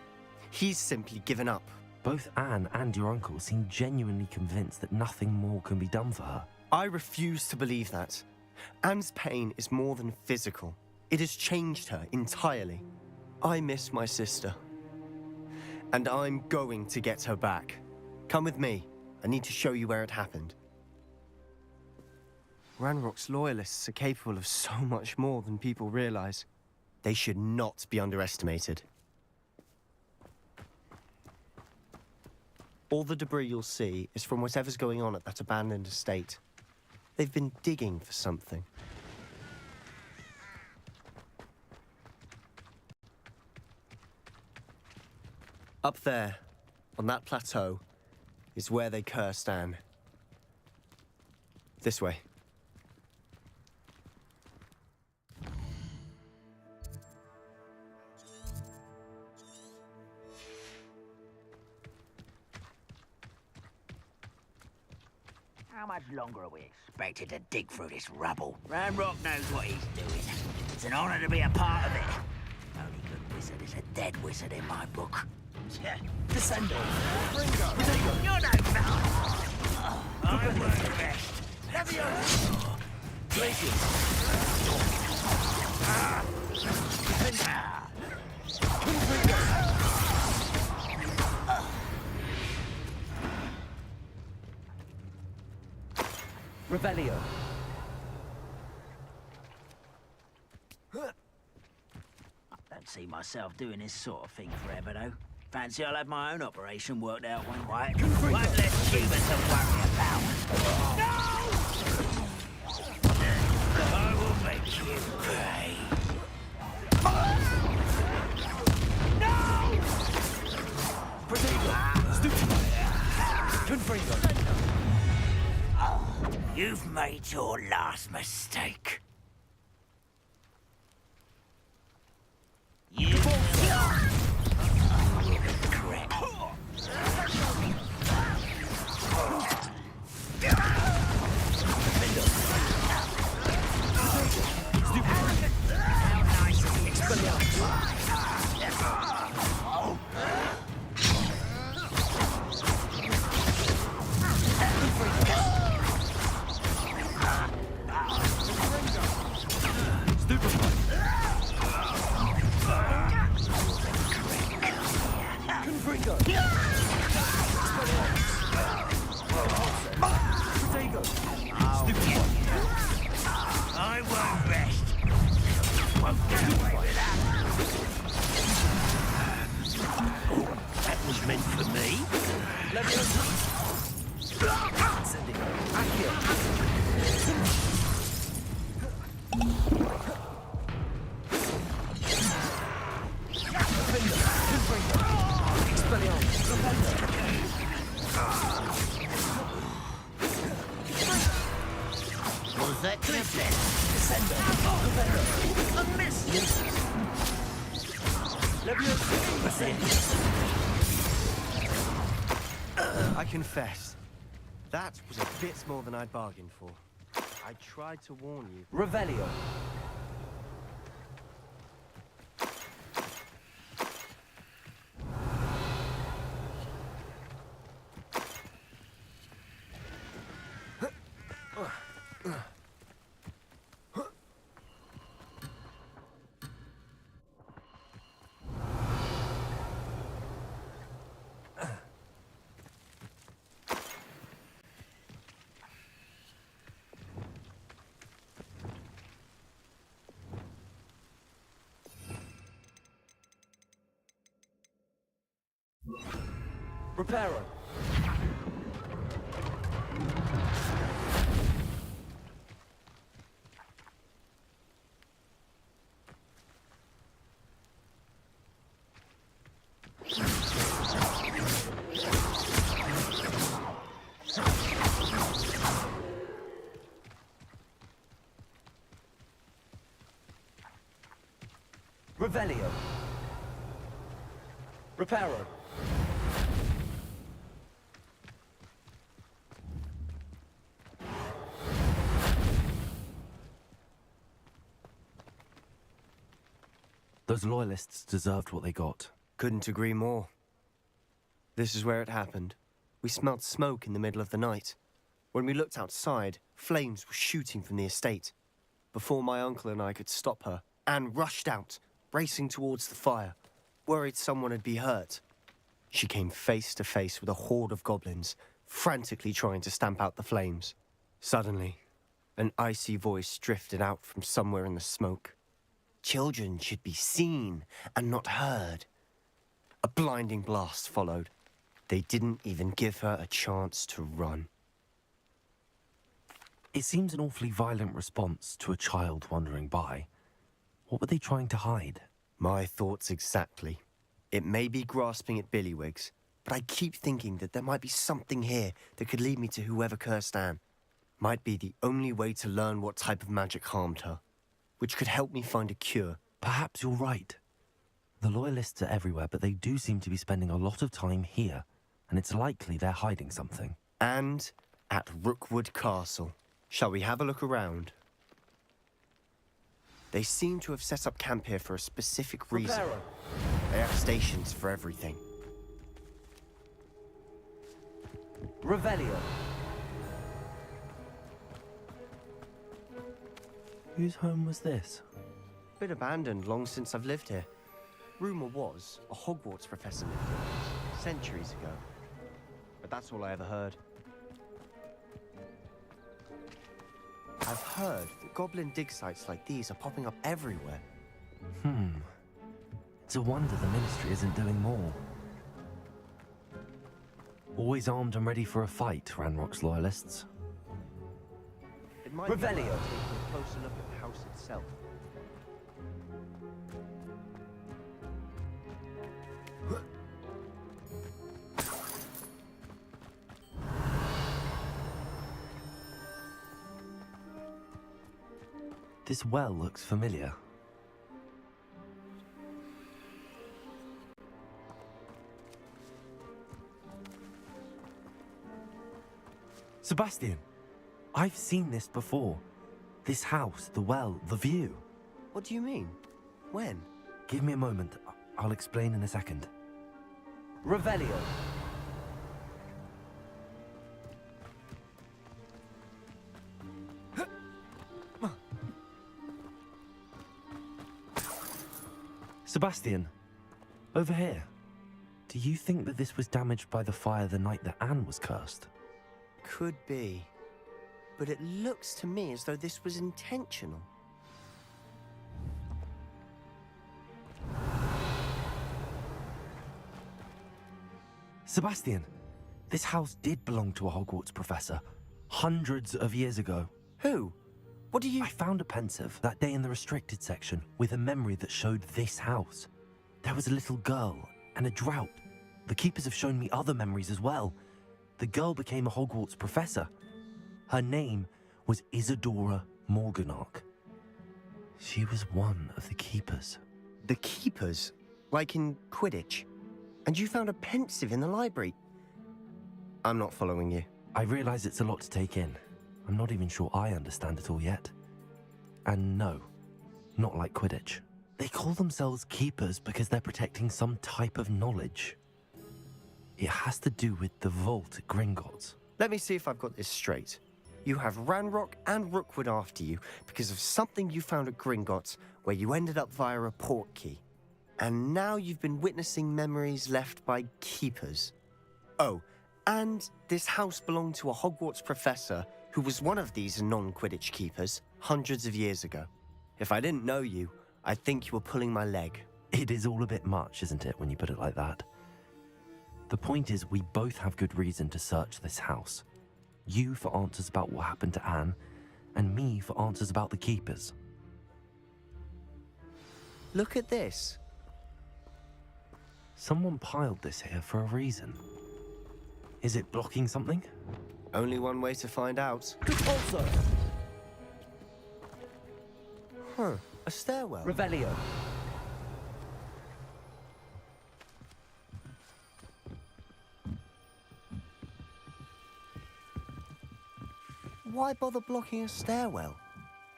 He's simply given up. Both Anne and your uncle seem genuinely convinced that nothing more can be done for her. I refuse to believe that. Anne's pain is more than physical. It has changed her entirely. I miss my sister. And I'm going to get her back. Come with me. I need to show you where it happened. Ranrock's Loyalists are capable of so much more than people realize. They should not be underestimated. All the debris you'll see is from whatever's going on at that abandoned estate. They've been digging for something. Up there, on that plateau, is where they cursed Anne. This way. How much longer are we expected to dig through this rubble? Ranrock knows what he's doing. It's an honor to be a part of it. Only good wizard is a dead wizard in my book. Descendo. Ringo. You're no fella. I work the best. Heavy on. Revelio. myself doing this sort of thing forever, though. Fancy I'll have my own operation worked out one day. One less human to worry about. No! I will make you pay. You've made your last mistake. You correct. I won't rest. Won't get away with that. That was meant for me. Was that cliff? A miss! I confess, that was a bit more than I'd bargained for. I tried to warn you. Revelio. Reparo. Revelio. Reparo. Those loyalists deserved what they got. Couldn't agree more. This is where it happened. We smelled smoke in the middle of the night. When we looked outside, flames were shooting from the estate. Before my uncle and I could stop her, Anne rushed out, racing towards the fire, worried someone had been hurt. She came face to face with a horde of goblins, frantically trying to stamp out the flames. Suddenly, an icy voice drifted out from somewhere in the smoke. Children should be seen and not heard. A blinding blast followed. They didn't even give her a chance to run. It seems an awfully violent response to a child wandering by. What were they trying to hide? My thoughts exactly. It may be grasping at billywhigs, but I keep thinking that there might be something here that could lead me to whoever cursed Anne. Might be the only way to learn what type of magic harmed her, which could help me find a cure. Perhaps you're right. The loyalists are everywhere, but they do seem to be spending a lot of time here, and it's likely they're hiding something. And at Rookwood Castle. Shall we have a look around? They seem to have set up camp here for a specific reason. Reparo. They have stations for everything. Revelio. Whose home was this? Been abandoned long since I've lived here. Rumour was a Hogwarts professor lived here centuries ago. But that's all I ever heard. I've heard that goblin dig sites like these are popping up everywhere. It's a wonder the Ministry isn't doing more. Always armed and ready for a fight, Ranrock's loyalists. It might be worth taking a closer look at the house itself. This well looks familiar. Sebastian, I've seen this before. This house, the well, the view. What do you mean? When? Give me a moment. I'll explain in a second. Revelio. Sebastian, over here. Do you think that this was damaged by the fire the night that Anne was cursed? Could be. But it looks to me as though this was intentional. Sebastian, this house did belong to a Hogwarts professor, hundreds of years ago. Who? What do you... I found a pensive that day in the restricted section with a memory that showed this house. There was a little girl and a drought. The keepers have shown me other memories as well. The girl became a Hogwarts professor. Her name was Isadora Morganach. She was one of the keepers. The keepers? Like in Quidditch? And you found a pensive in the library? I'm not following you. I realize it's a lot to take in. I'm not even sure I understand it all yet. And no, not like Quidditch. They call themselves keepers because they're protecting some type of knowledge. It has to do with the vault at Gringotts. Let me see if I've got this straight. You have Ranrock and Rookwood after you because of something you found at Gringotts where you ended up via a port key. And now you've been witnessing memories left by keepers. Oh, and this house belonged to a Hogwarts professor who was one of these non-Quidditch keepers hundreds of years ago. If I didn't know you, I'd think you were pulling my leg. It is all a bit much, isn't it, when you put it like that? The point is, we both have good reason to search this house. You for answers about what happened to Anne, and me for answers about the keepers. Look at this. Someone piled this here for a reason. Is it blocking something? Only one way to find out. Also. Huh, a stairwell. Revelio. Why bother blocking a stairwell?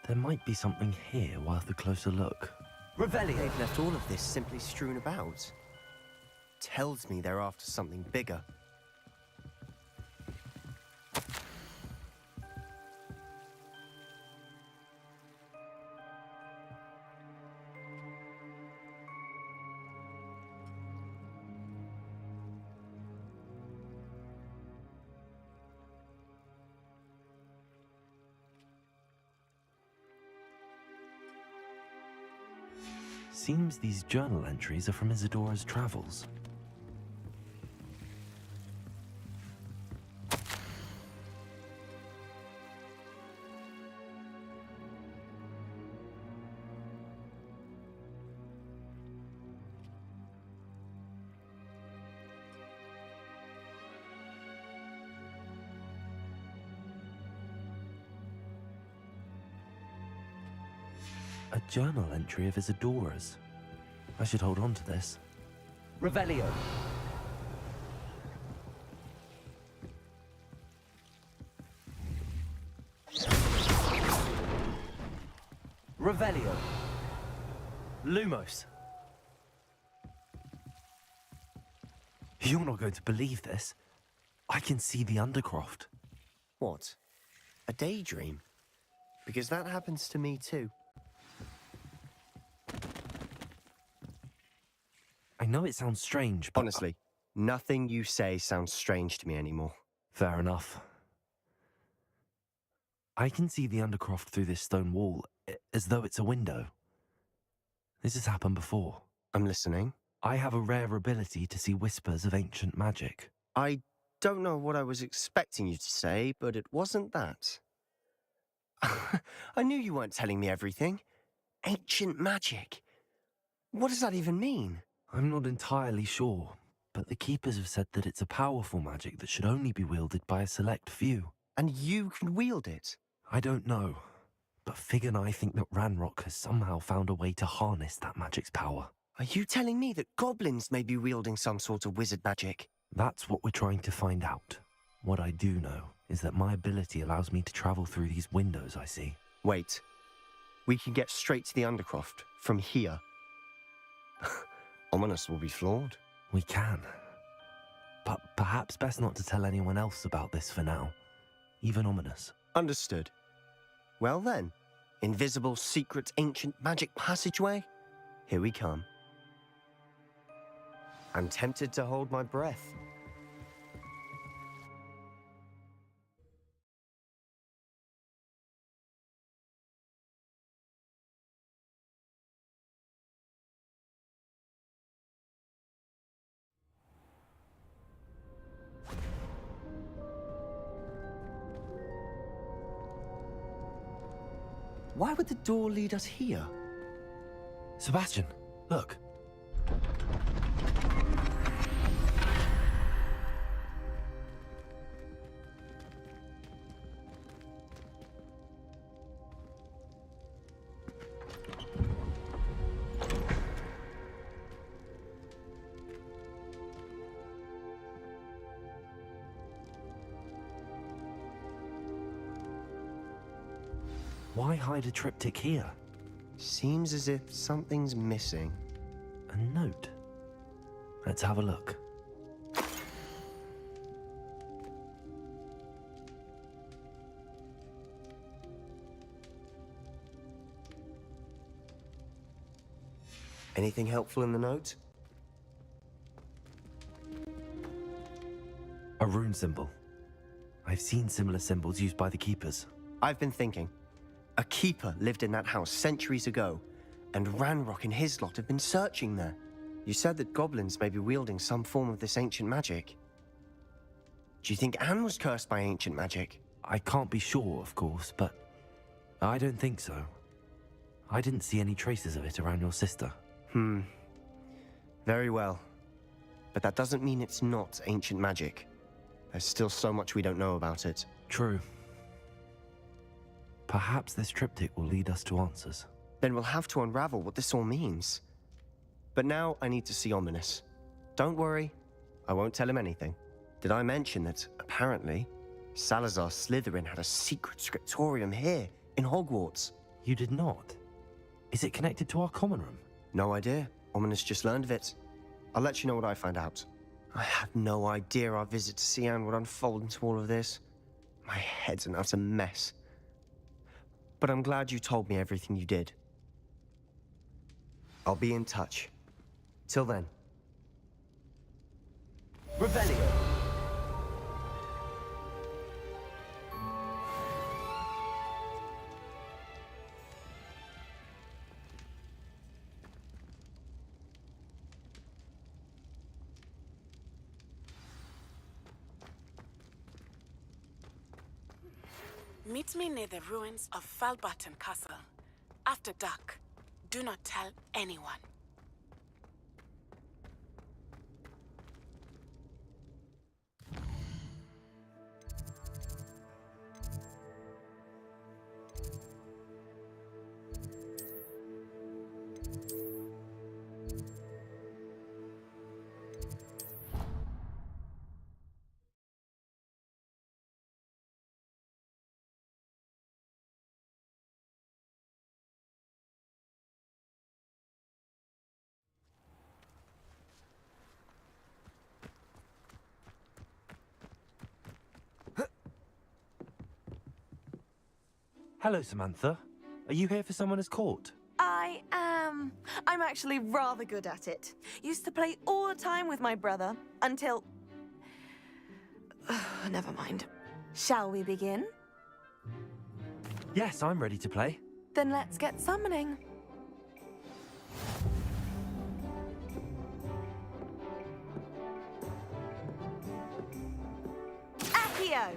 There might be something here worth a closer look. Revelio. They've left all of this simply strewn about. Tells me they're after something bigger. Seems these journal entries are from Isadora's travels. A journal entry of Isadora's. I should hold on to this. Revelio. Revelio. Lumos. You're not going to believe this. I can see the Undercroft. What? A daydream? Because that happens to me too. I know it sounds strange, but... Honestly, nothing you say sounds strange to me anymore. Fair enough. I can see the Undercroft through this stone wall, as though it's a window. This has happened before. I'm listening. I have a rare ability to see whispers of ancient magic. I don't know what I was expecting you to say, but it wasn't that. I knew you weren't telling me everything. Ancient magic. What does that even mean? I'm not entirely sure, but the Keepers have said that it's a powerful magic that should only be wielded by a select few. And you can wield it? I don't know, but Fig and I think that Ranrock has somehow found a way to harness that magic's power. Are you telling me that goblins may be wielding some sort of wizard magic? That's what we're trying to find out. What I do know is that my ability allows me to travel through these windows I see. Wait. We can get straight to the Undercroft from here. Ominous will be floored. We can. But perhaps best not to tell anyone else about this for now. Even Ominous. Understood. Well then, invisible, secret, ancient magic passageway? Here we come. I'm tempted to hold my breath. Why would the door lead us here? Sebastian, look. Why hide a triptych here? Seems as if something's missing. A note. Let's have a look. Anything helpful in the note? A rune symbol. I've seen similar symbols used by the Keepers. I've been thinking. A keeper lived in that house centuries ago, and Ranrock and his lot have been searching there. You said that goblins may be wielding some form of this ancient magic. Do you think Anne was cursed by ancient magic? I can't be sure, of course, but I don't think so. I didn't see any traces of it around your sister. Very well. But that doesn't mean it's not ancient magic. There's still so much we don't know about it. True. Perhaps this triptych will lead us to answers. Then we'll have to unravel what this all means. But now I need to see Ominous. Don't worry, I won't tell him anything. Did I mention that, apparently, Salazar Slytherin had a secret scriptorium here, in Hogwarts? You did not? Is it connected to our common room? No idea. Ominous just learned of it. I'll let you know what I find out. I had no idea our visit to Sian would unfold into all of this. My head's an utter mess. But I'm glad you told me everything you did. I'll be in touch. Till then. Revelio! Meet me near the ruins of Falbarton Castle. After dark. Do not tell anyone. Hello, Samantha. Are you here for Summoner's Court? I am. I'm actually rather good at it. Used to play all the time with my brother, until... Never mind. Shall we begin? Yes, I'm ready to play. Then let's get summoning. Accio!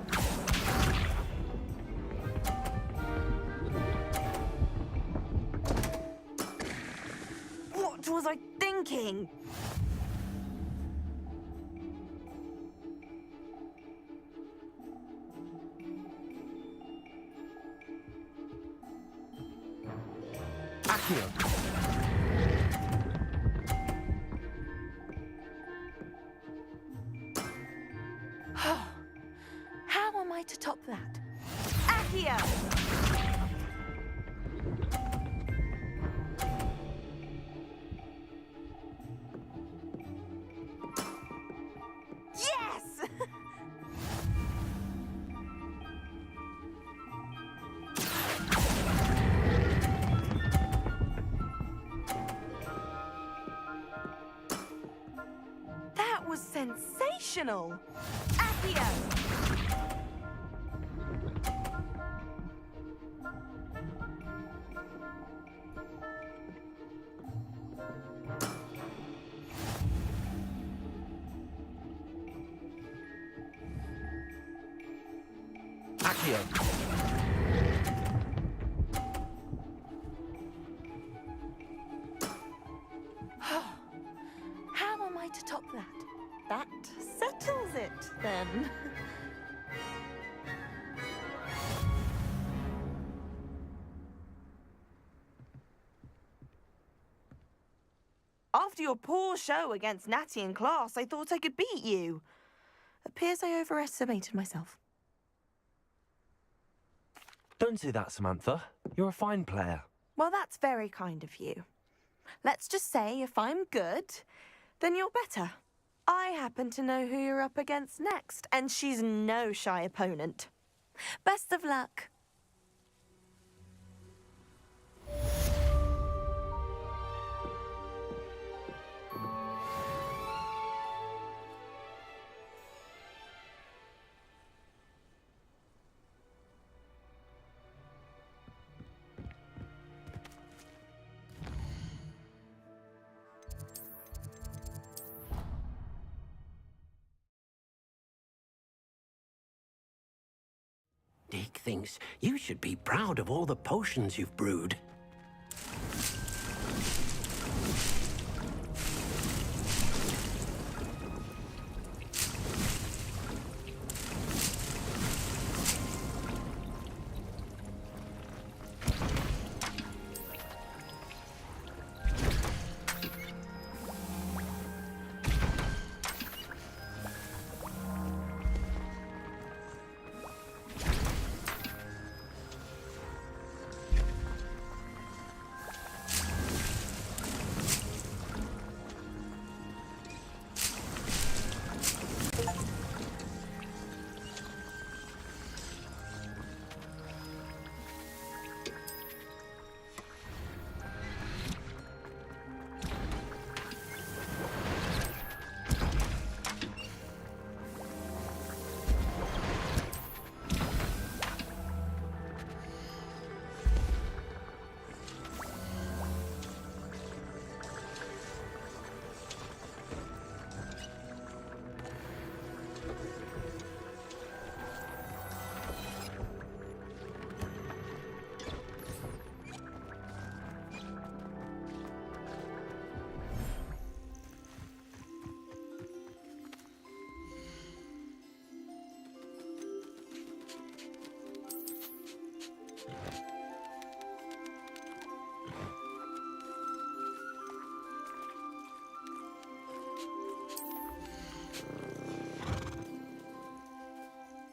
What was I thinking? Accio! How am I to top that? Accio! Yes! That was sensational! Accio! Accio! How am I to top that? That settles it, then. After your poor show against Natty in class, I thought I could beat you. Appears I overestimated myself. Don't say that, Samantha. You're a fine player. Well, that's very kind of you. Let's just say if I'm good, then you're better. I happen to know who you're up against next, and she's no shy opponent. Best of luck. Dick thinks you should be proud of all the potions you've brewed.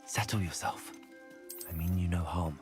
Settle yourself. I mean you no harm.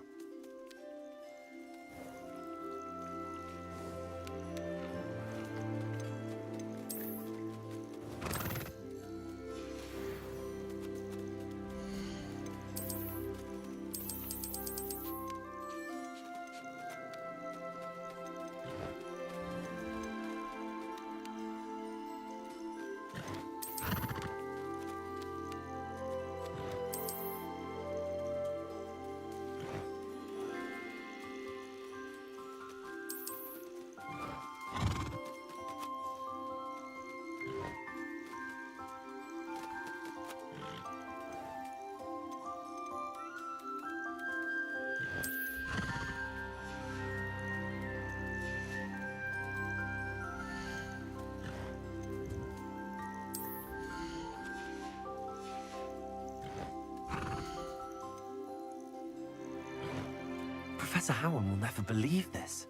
Professor Howard will never believe this.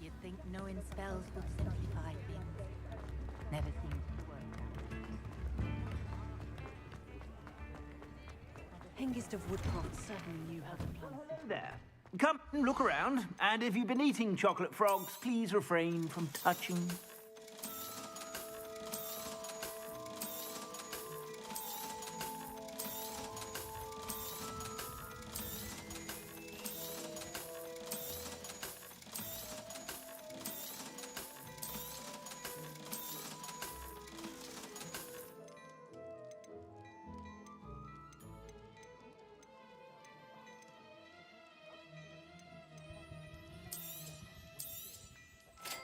You'd think knowing spells would simplify things. Never seems to work out. Hengist of Woodcroft certainly knew how to plan. There. Come, look around, and if you've been eating chocolate frogs, please refrain from touching.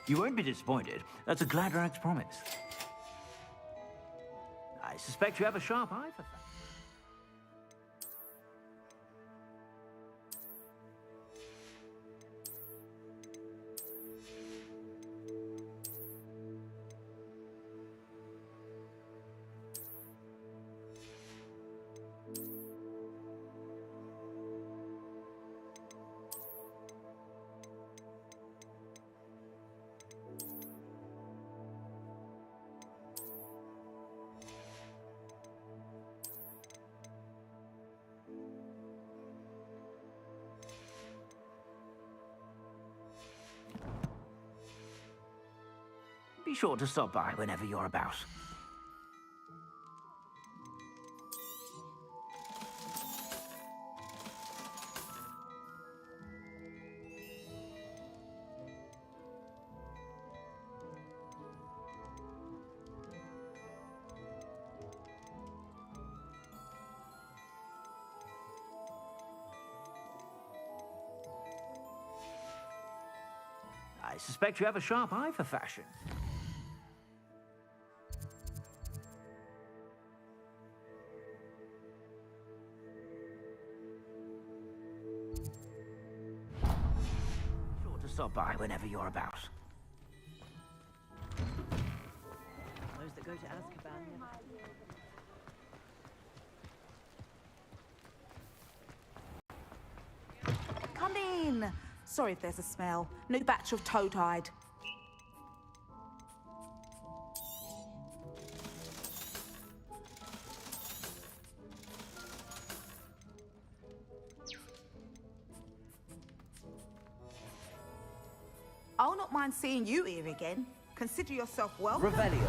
You won't be disappointed. That's a Gladrag's promise. I suspect you have a sharp eye for that. Be sure to stop by whenever you're about. suspect you have a sharp eye for fashion. Sure to stop by whenever you're about. Those that go to Azkaban. Come in. Sorry if there's a smell. New batch of toad-hide. I'll not mind seeing you here again. Consider yourself welcome. Revelio.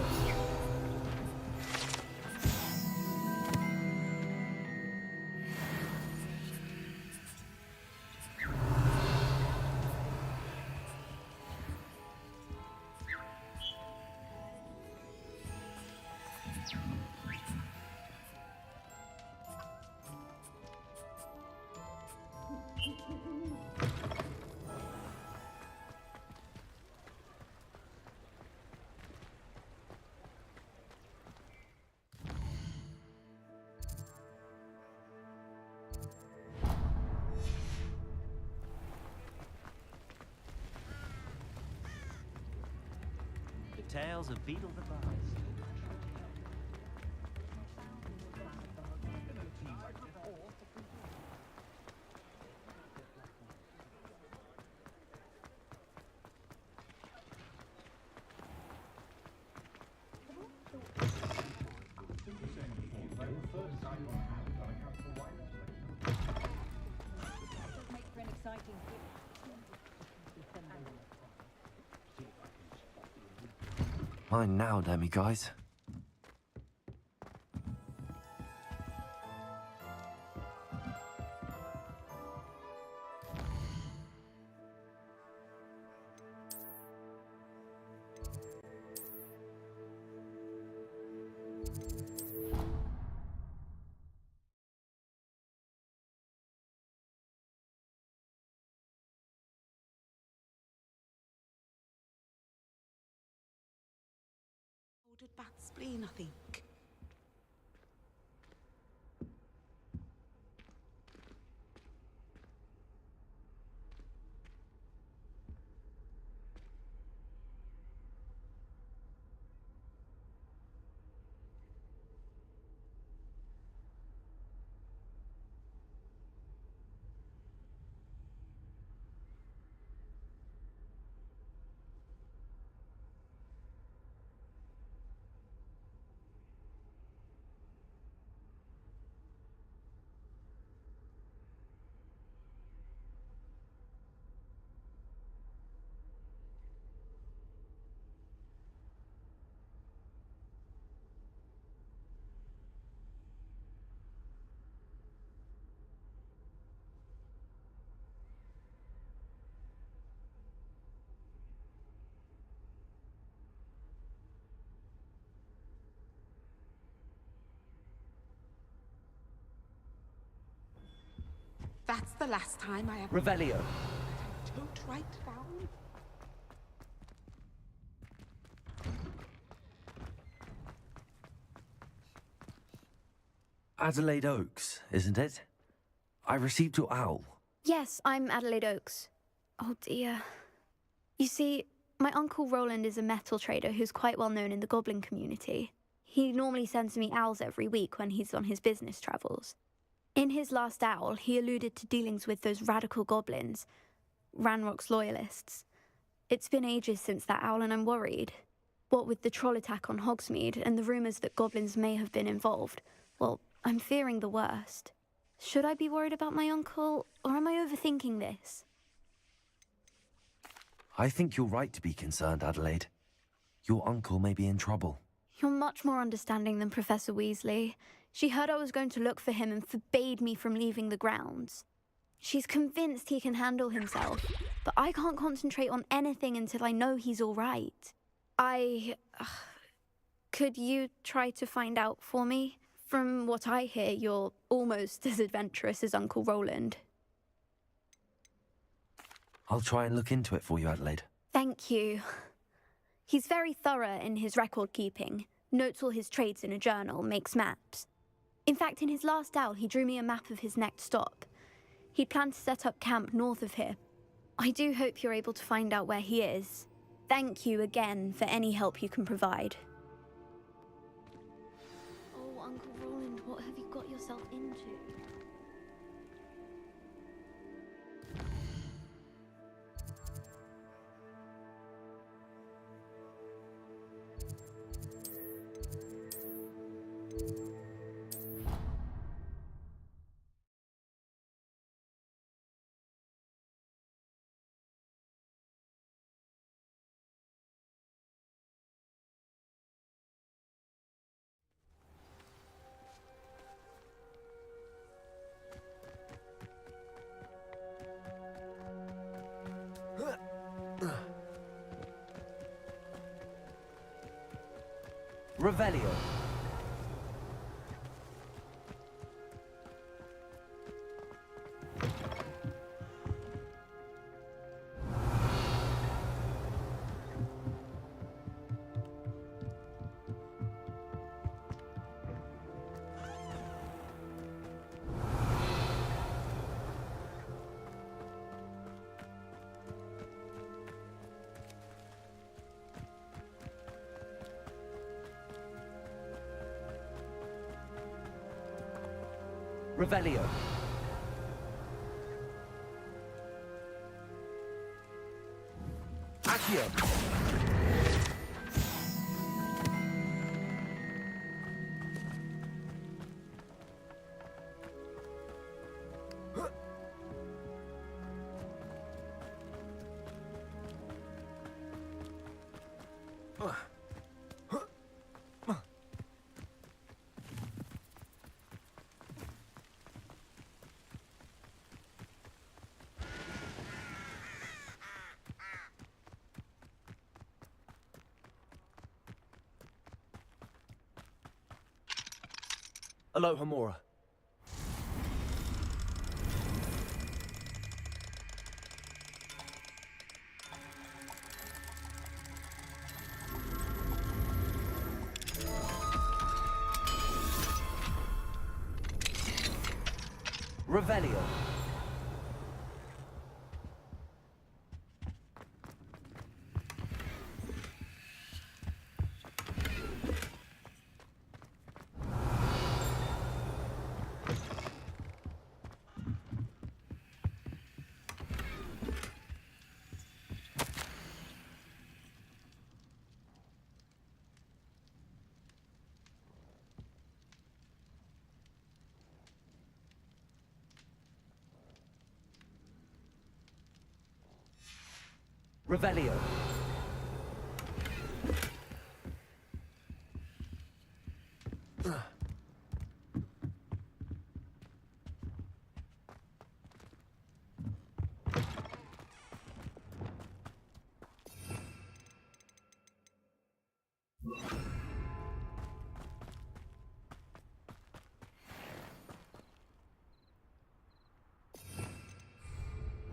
Tales of Beetle the Buzz. Mine now, Demi guys. Ordered bat spleen, I think. That's the last time I ever... Revelio. Don't write down. Adelaide Oaks, isn't it? I received your owl. Yes, I'm Adelaide Oaks. Oh dear. You see, my Uncle Roland is a metal trader who's quite well known in the goblin community. He normally sends me owls every week when he's on his business travels. In his last owl, he alluded to dealings with those radical goblins, Ranrock's loyalists. It's been ages since that owl and I'm worried. What with the troll attack on Hogsmeade and the rumours that goblins may have been involved, well, I'm fearing the worst. Should I be worried about my uncle, or am I overthinking this? I think you're right to be concerned, Adelaide. Your uncle may be in trouble. You're much more understanding than Professor Weasley. She heard I was going to look for him and forbade me from leaving the grounds. She's convinced he can handle himself, but I can't concentrate on anything until I know he's all right. Could you try to find out for me? From what I hear, you're almost as adventurous as Uncle Roland. I'll try and look into it for you, Adelaide. Thank you. He's very thorough in his record keeping, notes all his trades in a journal, makes maps. In fact, in his last owl, he drew me a map of his next stop. He'd planned to set up camp north of here. I do hope you're able to find out where he is. Thank you again for any help you can provide. Oh, Uncle Roland, what have you got yourself into? Revelio. Revelio. Accio. Aloha Mora. Revelio. Revelio.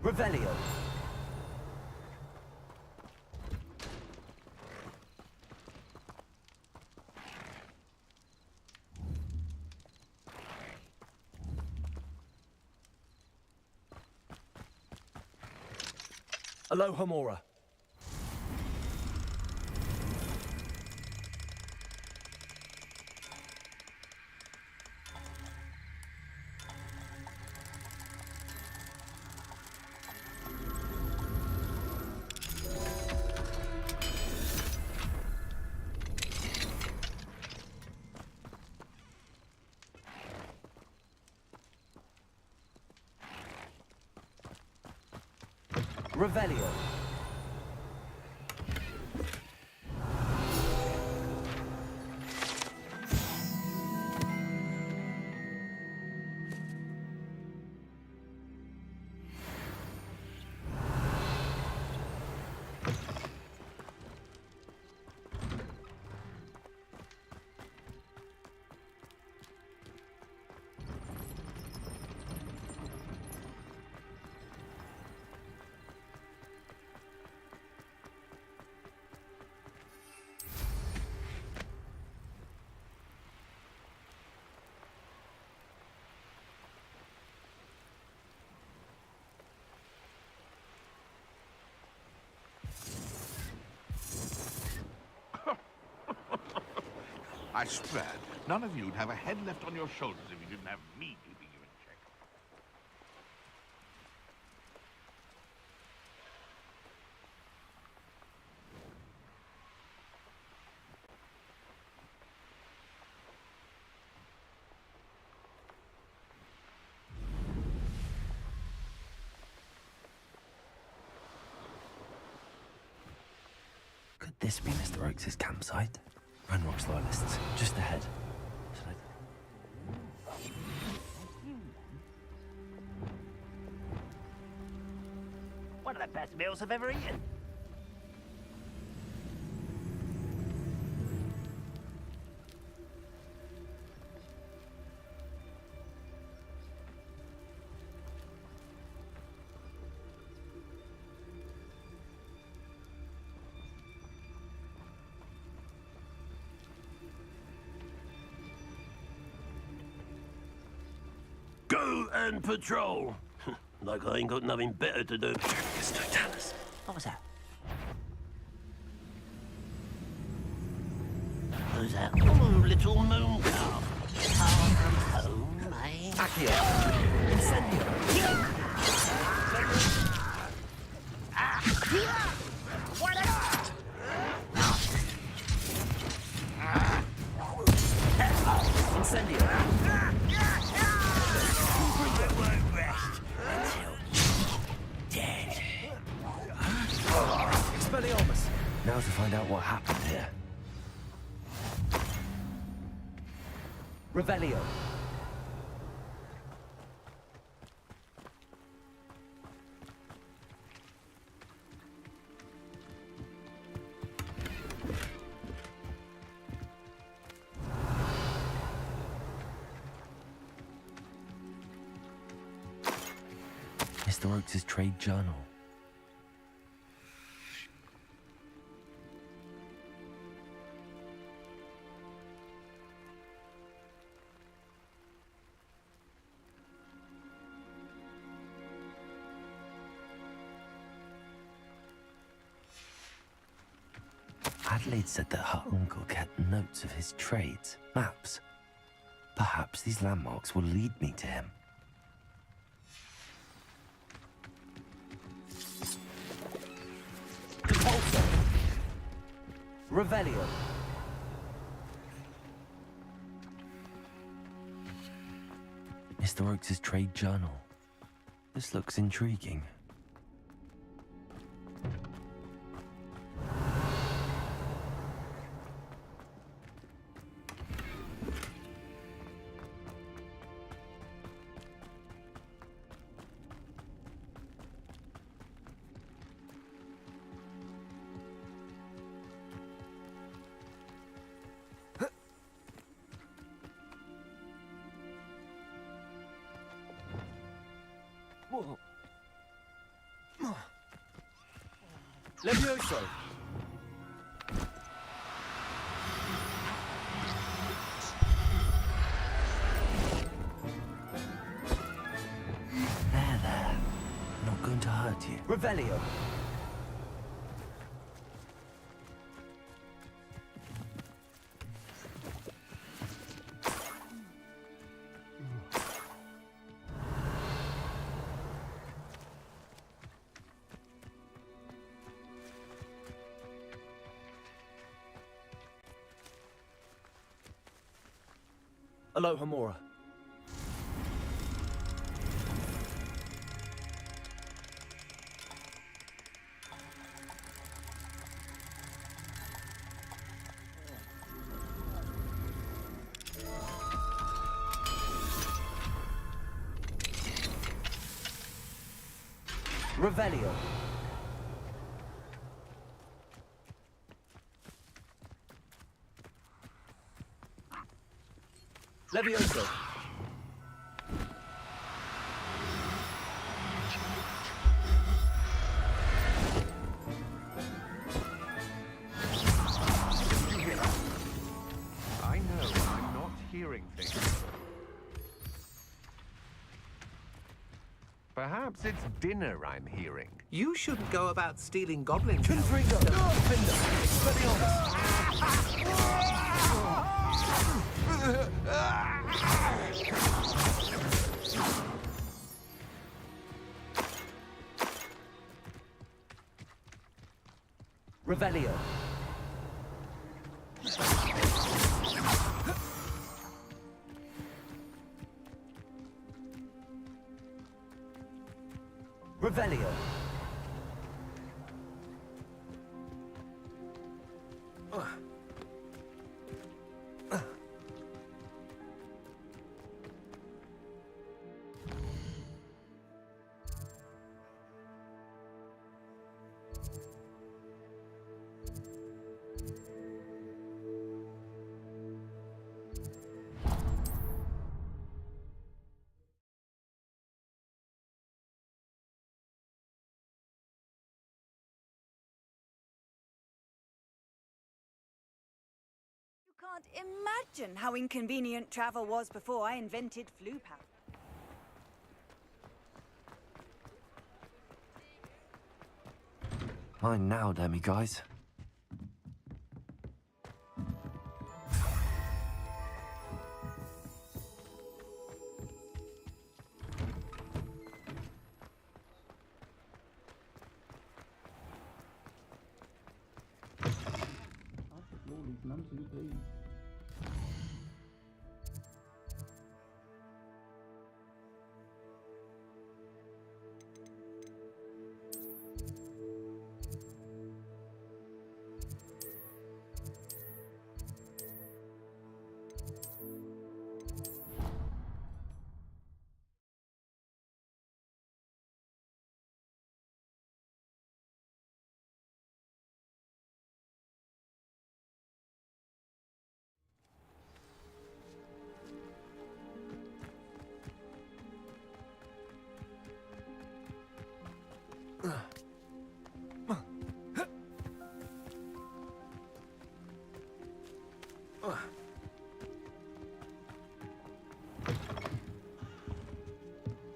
Revelio. Aloha Mora. Revelio. I swear, none of you'd have a head left on your shoulders if you didn't have me keeping you in check. Could this be Mr. Oakes' campsite? Ranrock's loyalists, just ahead. Should I... One of the best meals I've ever eaten. Go and patrol. Like I ain't got nothing better to do. What was that? Who's that? Oh, little moon calf. Far from home, eh? Accio. Incendio. Incendio. Now to find out what happened here. Revelio. Mr. Oakes' trade journal. Adelaide said that her uncle kept notes of his trades, maps. Perhaps these landmarks will lead me to him. Compulso. Revelio. Mr. Oakes' trade journal. This looks intriguing. Levioso. There. Not going to hurt you. Revelio. Aloha Mora. Revelio. Levioso. I know I'm not hearing things. Perhaps it's dinner I'm hearing. You shouldn't go about stealing goblins. Confringo. Revelio. Revelio. Can't imagine how inconvenient travel was before I invented flu powder. Mine now, Demi guys. None too pleased.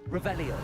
Revelio.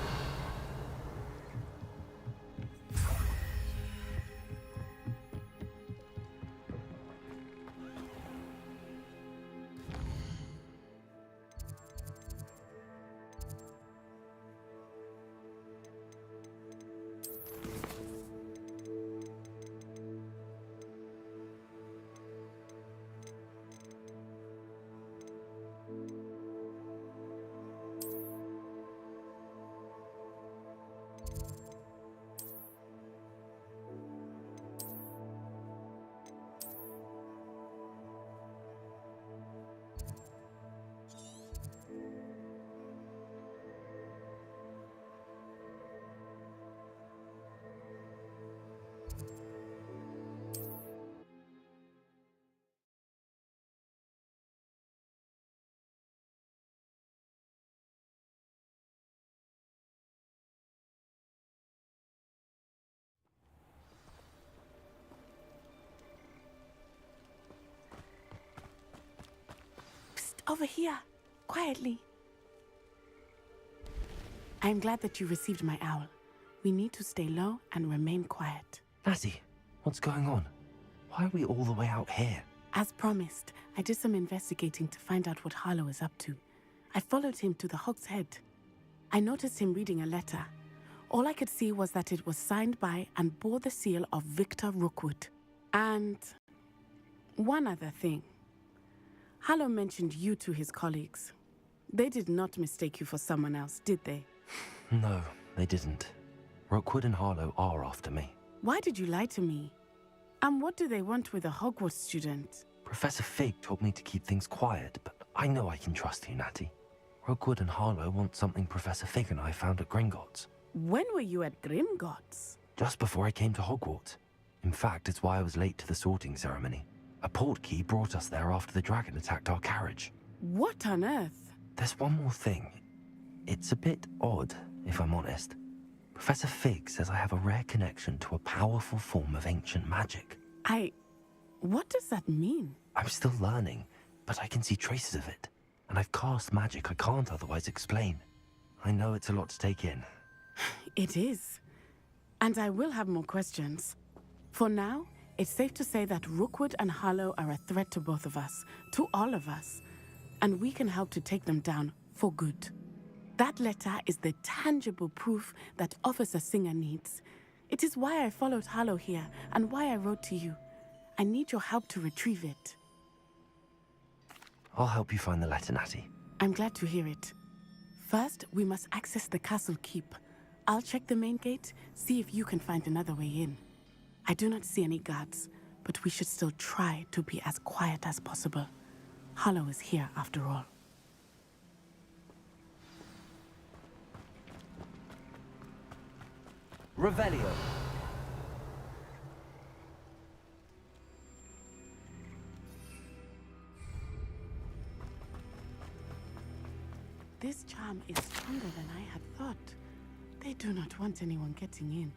Over here, quietly. I'm glad that you received my owl. We need to stay low and remain quiet. Natty, what's going on? Why are we all the way out here? As promised, I did some investigating to find out what Harlow is up to. I followed him to the Hog's Head. I noticed him reading a letter. All I could see was that it was signed by and bore the seal of Victor Rookwood. And one other thing. Harlow mentioned you to his colleagues. They did not mistake you for someone else, did they? No, they didn't. Rookwood and Harlow are after me. Why did you lie to me? And what do they want with a Hogwarts student? Professor Fig told me to keep things quiet, but I know I can trust you, Natty. Rookwood and Harlow want something Professor Fig and I found at Gringotts. When were you at Gringotts? Just before I came to Hogwarts. In fact, it's why I was late to the sorting ceremony. A portkey brought us there after the dragon attacked our carriage. What on earth? There's one more thing. It's a bit odd, if I'm honest. Professor Fig says I have a rare connection to a powerful form of ancient magic. What does that mean? I'm still learning, but I can see traces of it. And I've cast magic I can't otherwise explain. I know it's a lot to take in. It is. And I will have more questions. For now, it's safe to say that Rookwood and Harlow are a threat to both of us, to all of us. And we can help to take them down for good. That letter is the tangible proof that Officer Singer needs. It is why I followed Harlow here and why I wrote to you. I need your help to retrieve it. I'll help you find the letter, Natty. I'm glad to hear it. First, we must access the castle keep. I'll check the main gate, see if you can find another way in. I do not see any guards, but we should still try to be as quiet as possible. Harlow is here after all. Revelio. This charm is stronger than I had thought. They do not want anyone getting in.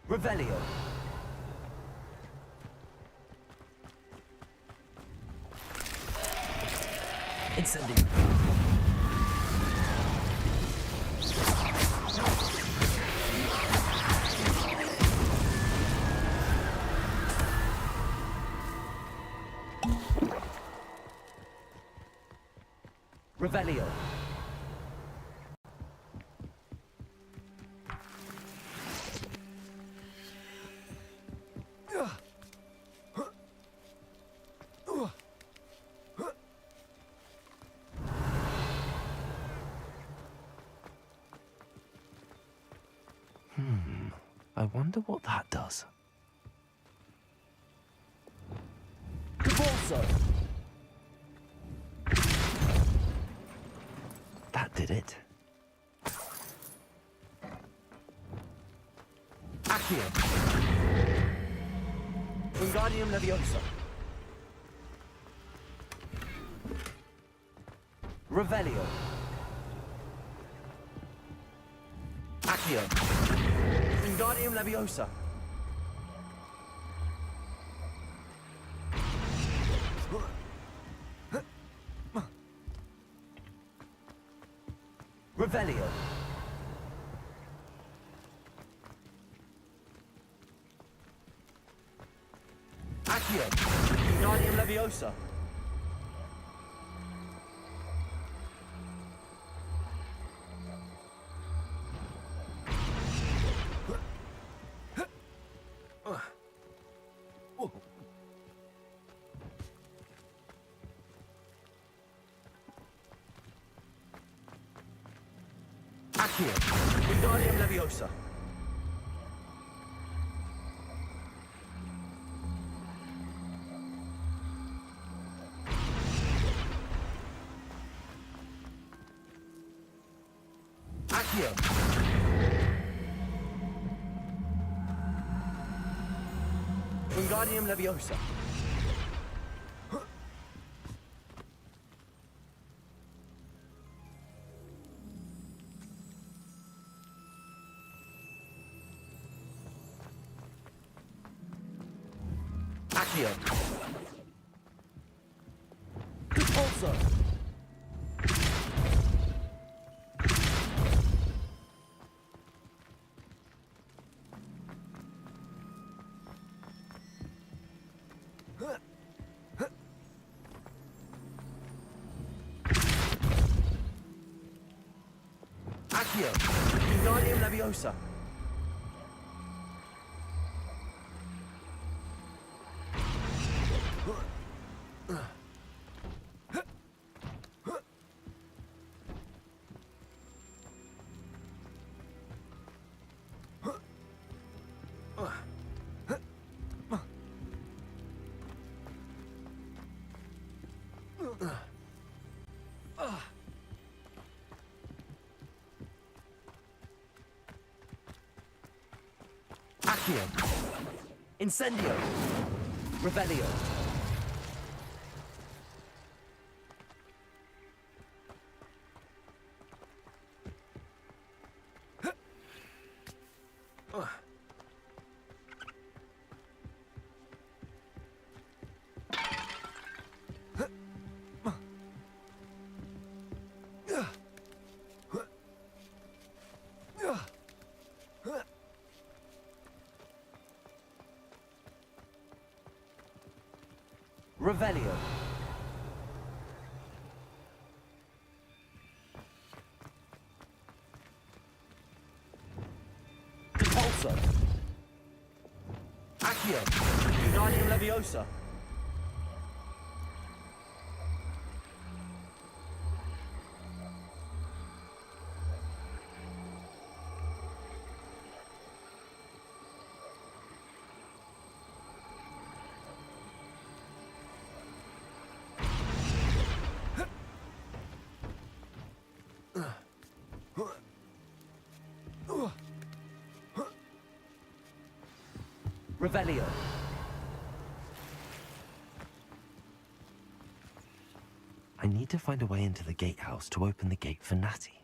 Revelio. Incendio. Revelio. I wonder what that does. That did it. Accio. Wingardium Leviosa. Revelio. Accio. Wingardium Leviosa. Revelio. Accio. Wingardium Leviosa. Accio. Wingardium Leviosa. Accio. Wingardium Leviosa. Accio. Repulsor. Accio. Wingardium Leviosa. Accio. Incendio. Revelio. Revelio. Repulsor. Accio. Uniting Leviosa. Revelio. I need to find a way into the gatehouse to open the gate for Natty.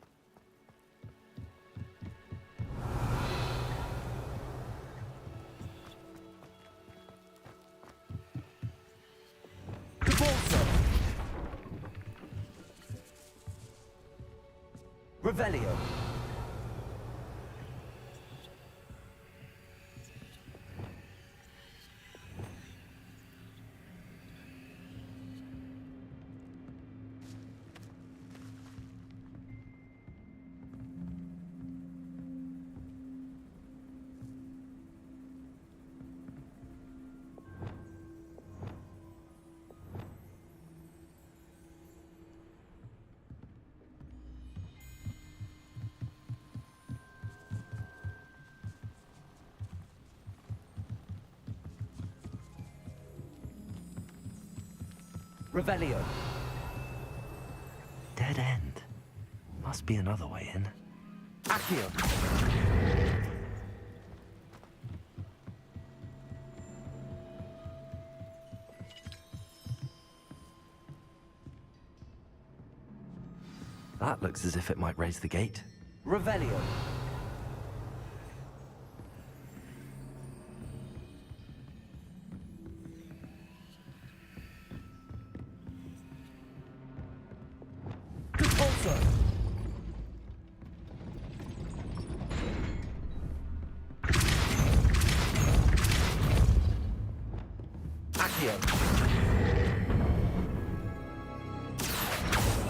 Revelio. Revelio. Dead end. Must be another way in. Accio. That looks as if it might raise the gate. Revelio.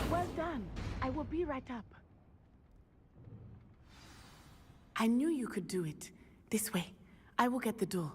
Well done. I will be right up. I knew you could do it. This way. I will get the door.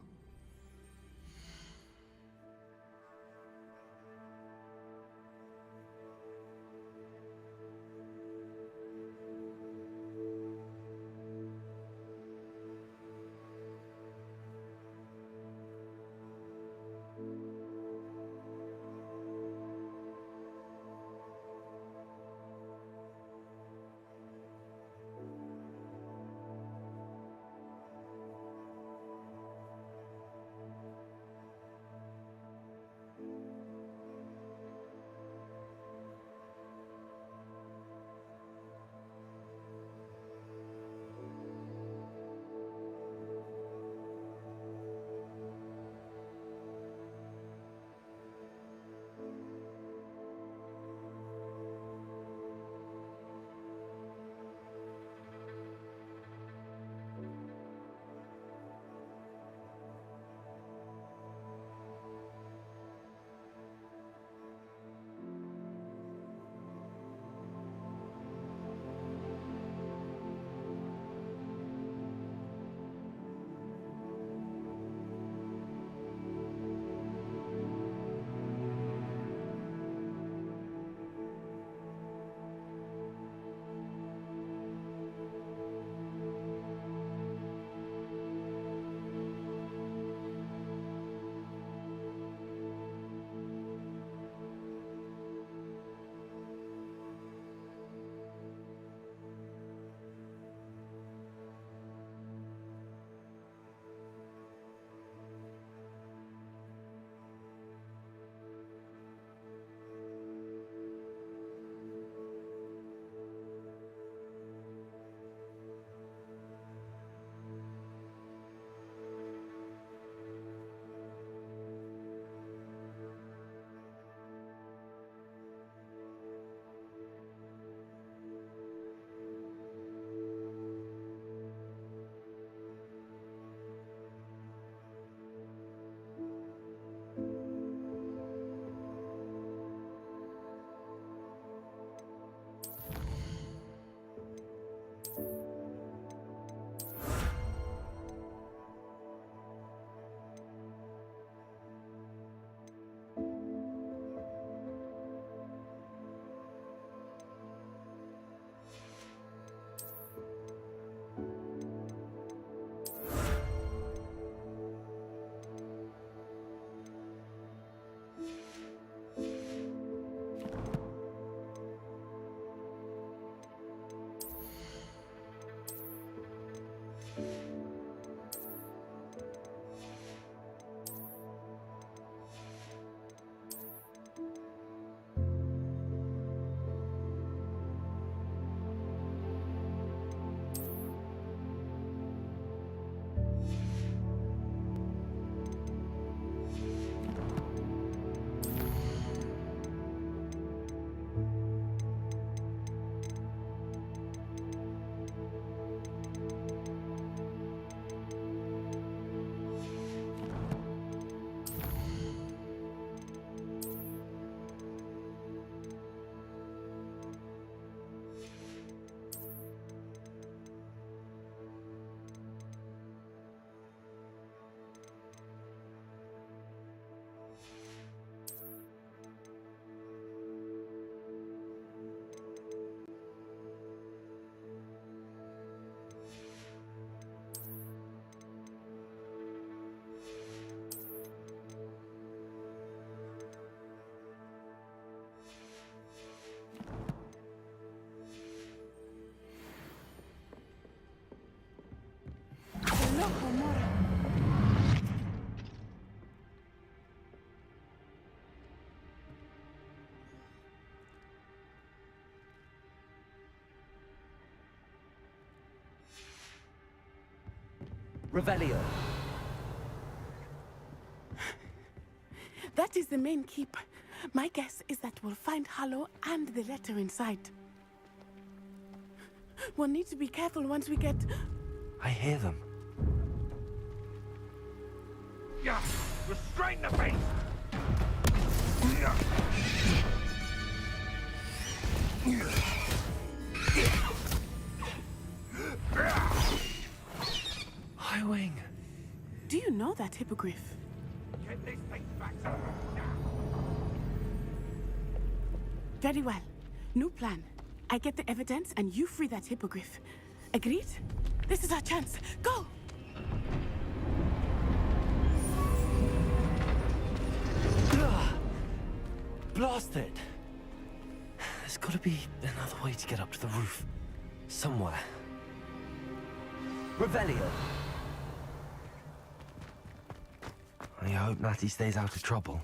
Revelio. That is the main keep. My guess is that we'll find Harlow and the letter inside. We'll need to be careful once we get... I hear them. Yeah, restrain the beast! High Wing. Do you know that hippogriff? Get this thing back to Very well. New plan. I get the evidence and you free that hippogriff. Agreed? This is our chance. Go! Blast it! There's gotta be another way to get up to the roof. Somewhere. Revelio! I hope Natty stays out of trouble.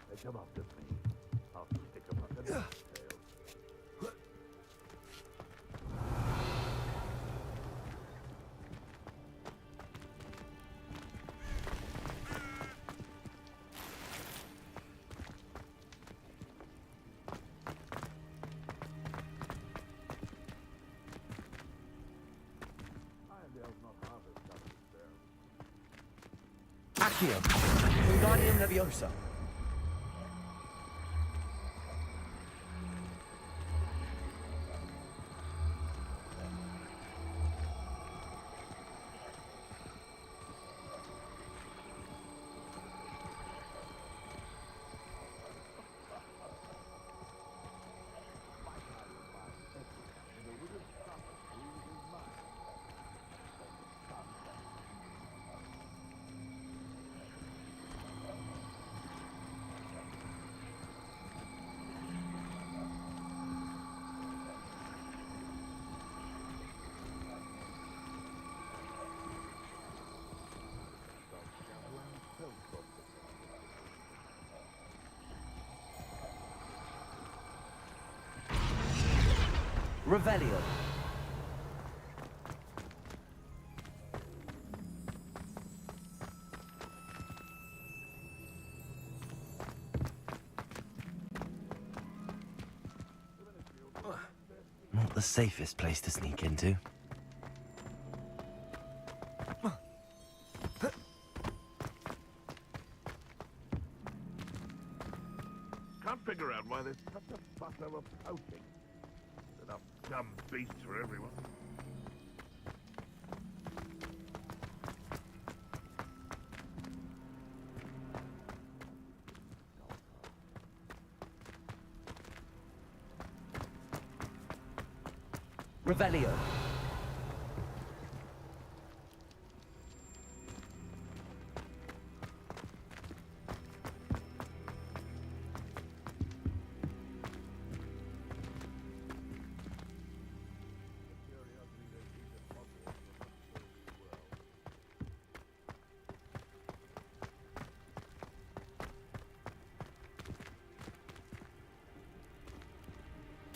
They come after me. I'll stick them up in the tail. Accio! Wingardium Leviosa! Revelio. Not the safest place to sneak into. Can't figure out why there's such a fuss over poaching. Enough dumb beasts for everyone. Revelio.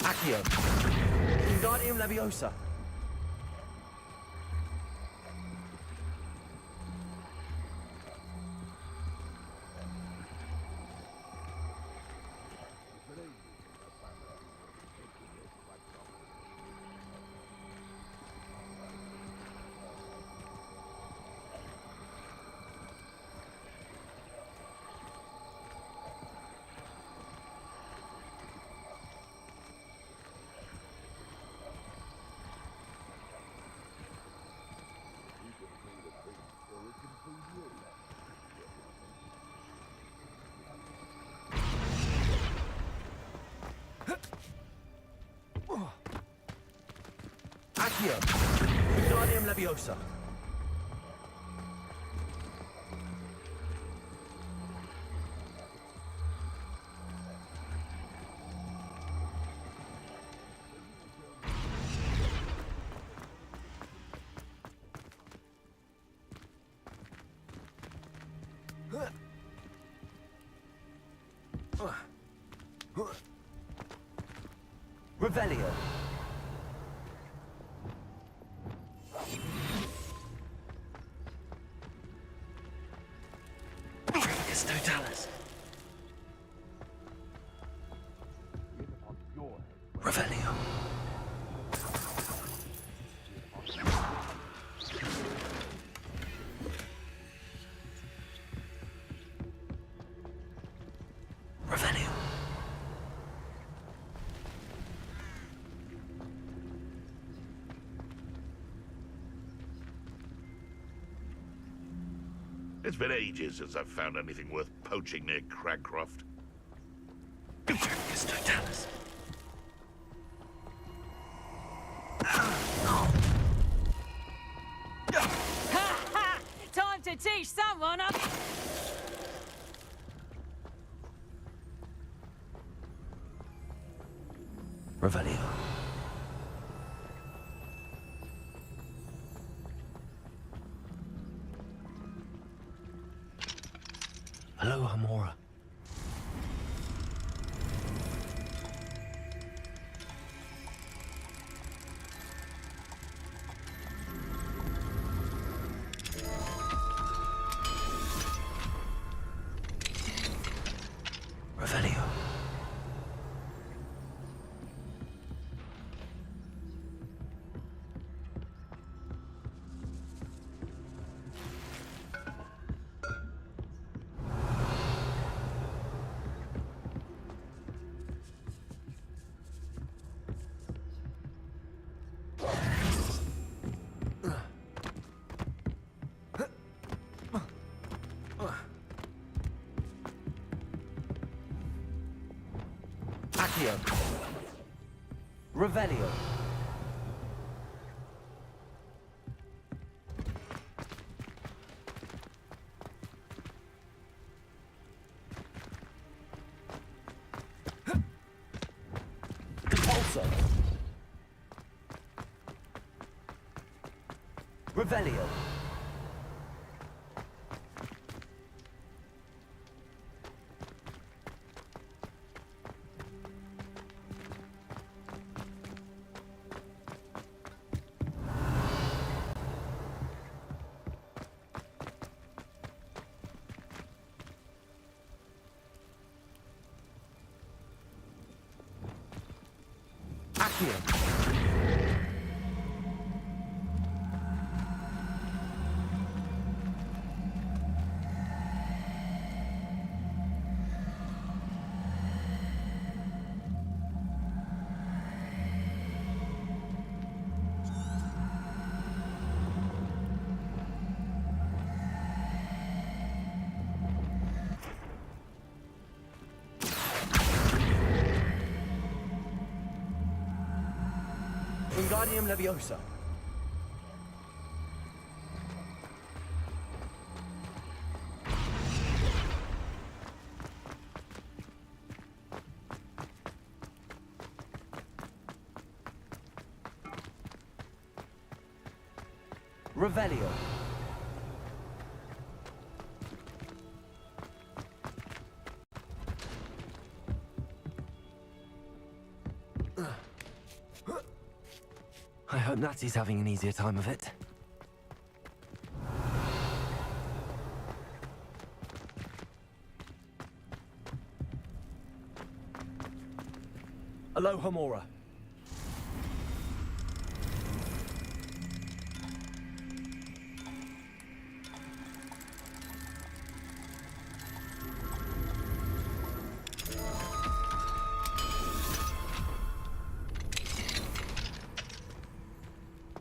Accio. Wingardium Leviosa. Accio. Wingardium Leviosa. Revelio. Tempus Totalis. Revelio. Revelio. It's been ages since I've found anything worth poaching near Cragcroft. Tempus Totalis. Time to teach someone up. Revelio. Hello, Hamora. Revelio. Accio. Revelio. Compulso. Revelio. Accio. Wingardium Leviosa. Revelio. I hope Natsy's having an easier time of it. Aloha Mora.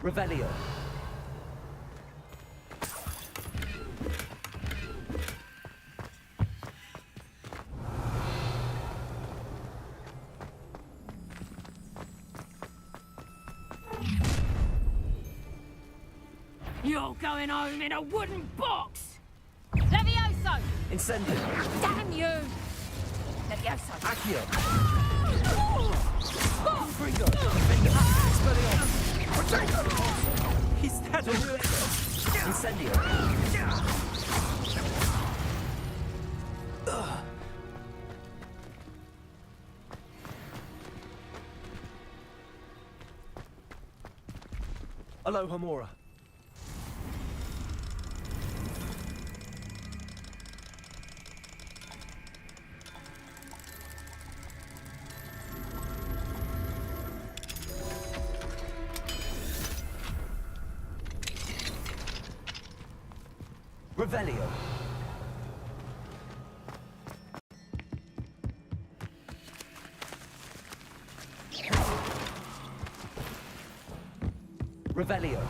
Revelio. You're going home in a wooden box! Levioso! Incendio. Damn you! Levioso! Accio. Oh! Frigo. Defender. Expelliarmus. He's dead already. Incendio. Aloha Mora. Revelio. Revelio.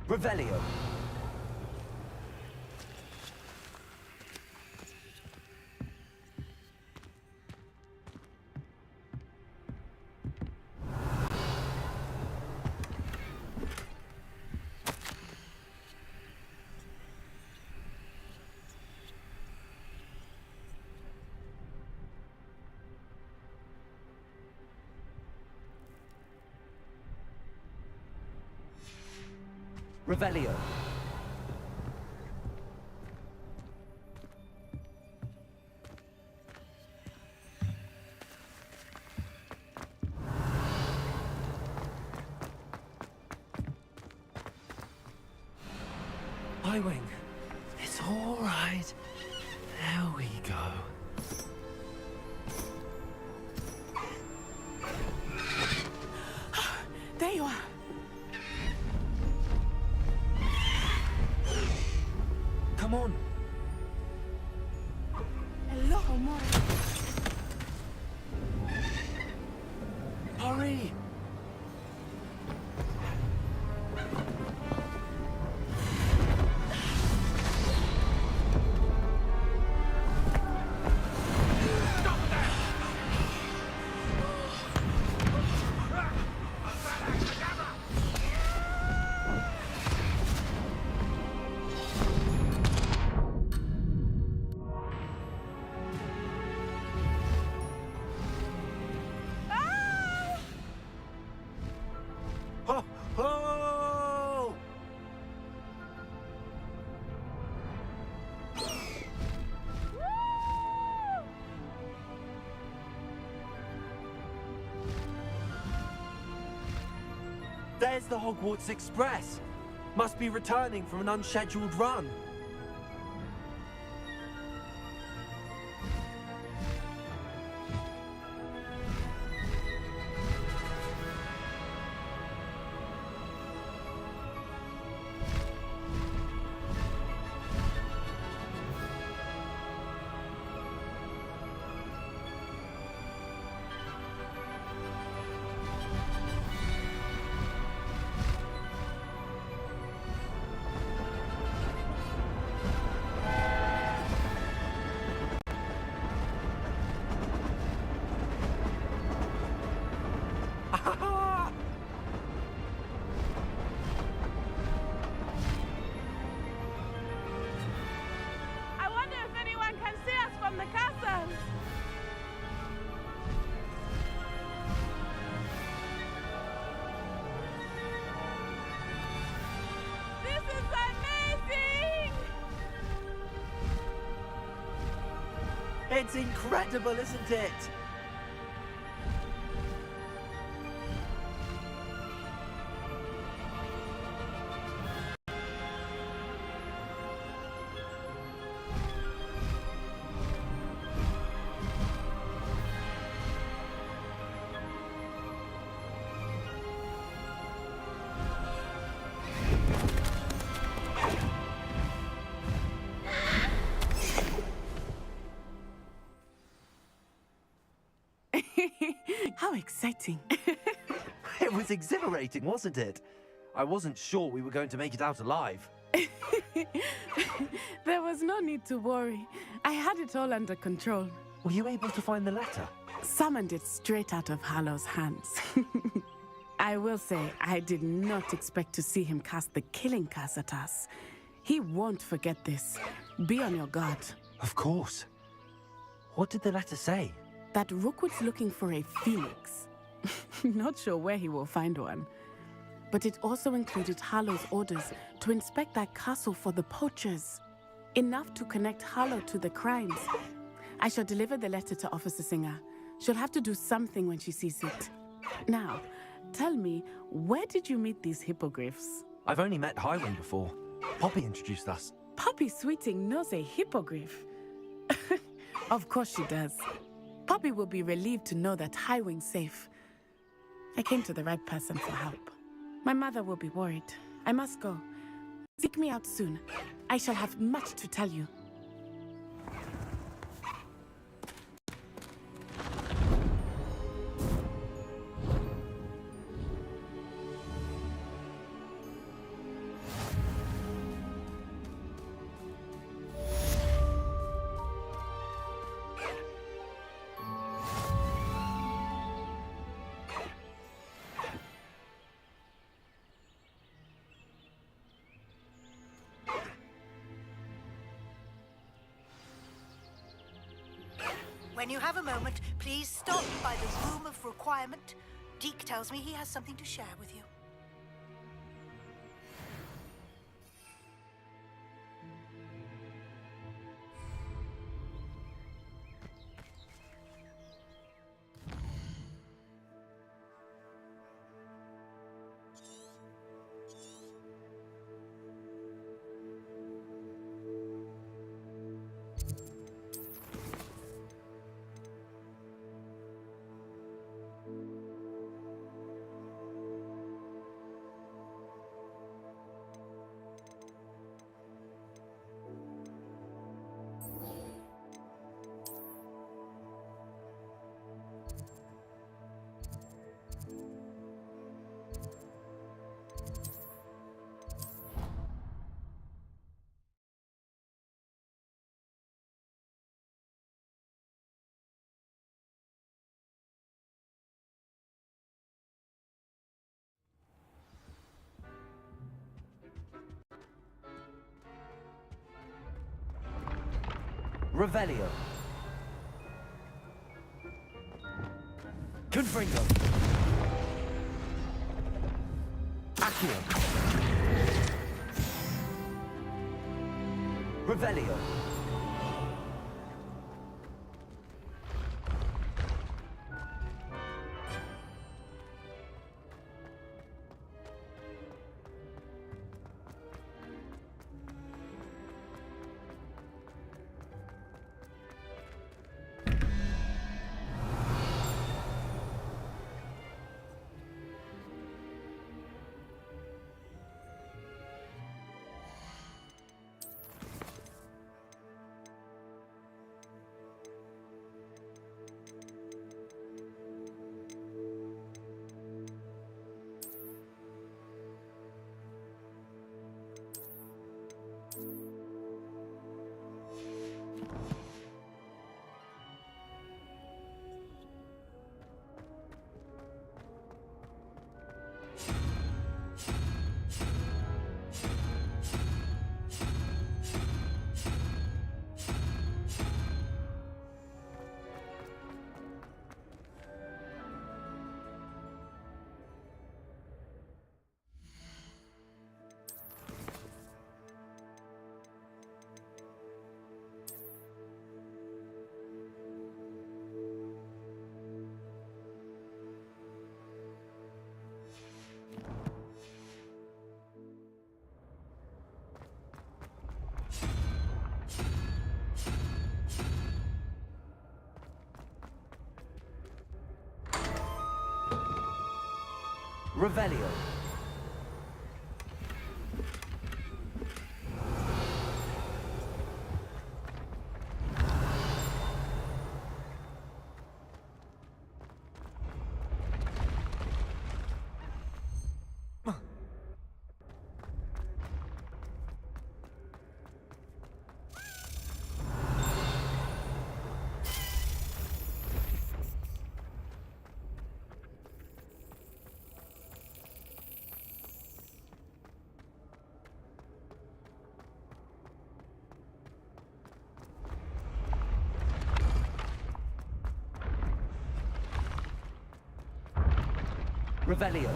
Revelio. Revelio. Highwing. It's all right. There we go. There you are. Come on. Hello, amor. Hurry. Oh! There's the Hogwarts Express. Must be returning from an unscheduled run. I wonder if anyone can see us from the castle. This is amazing! It's incredible, isn't it? How exciting. It was exhilarating, wasn't it? I wasn't sure we were going to make it out alive. There was no need to worry. I had it all under control. Were you able to find the letter? Summoned it straight out of Hallow's hands. I will say, I did not expect to see him cast the killing curse at us. He won't forget this. Be on your guard. Of course. What did the letter say? That Rookwood's looking for a phoenix. Not sure where he will find one. But it also included Hallow's orders to inspect that castle for the poachers. Enough to connect Hallow to the crimes. I shall deliver the letter to Officer Singer. She'll have to do something when she sees it. Now, tell me, where did you meet these hippogriffs? I've only met Highwing before. Poppy introduced us. Poppy Sweeting knows a hippogriff. Of course she does. Poppy will be relieved to know that Highwing's safe. I came to the right person for help. My mother will be worried. I must go. Seek me out soon. I shall have much to tell you. When you have a moment, please stop by the room of requirement. Deke tells me he has something to share with you. Revelio. Confringo. Accio. Revelio. Revelio. Revelio.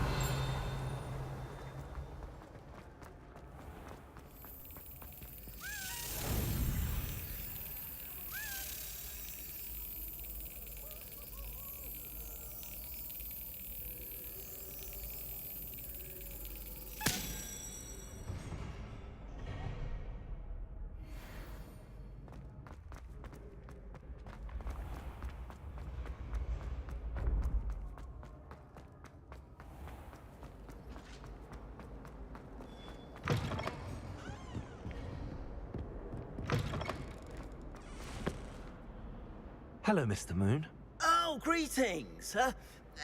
Hello, Mr. Moon. Oh, greetings.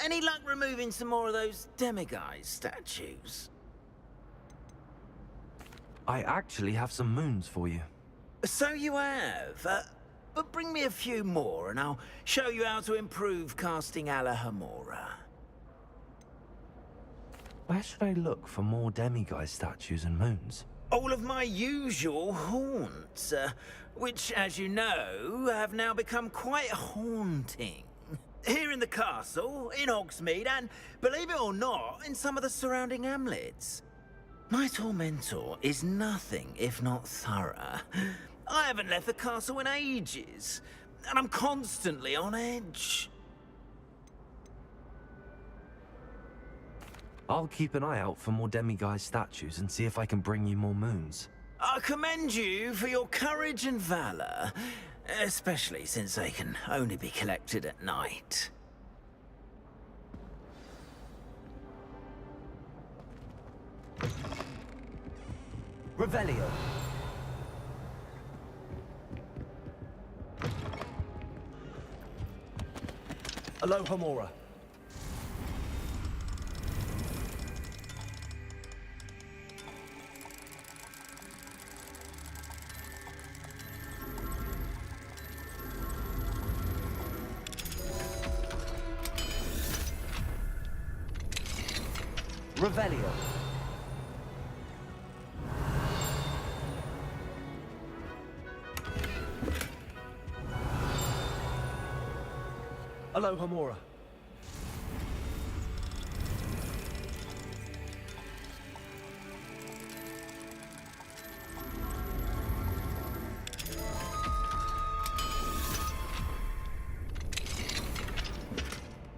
Any luck removing some more of those demiguise statues? I actually have some moons for you. So you have. But bring me a few more and I'll show you how to improve casting Alahomora. Where should I look for more demiguise statues and moons? All of my usual haunts, which, as you know, have now become quite haunting. Here in the castle, in Hogsmeade, and, believe it or not, in some of the surrounding hamlets. My tormentor is nothing if not thorough. I haven't left the castle in ages, and I'm constantly on edge. I'll keep an eye out for more demiguise statues and see if I can bring you more moons. I commend you for your courage and valor, especially since they can only be collected at night. Revelio. Alohomora. Revelio. Alohomora.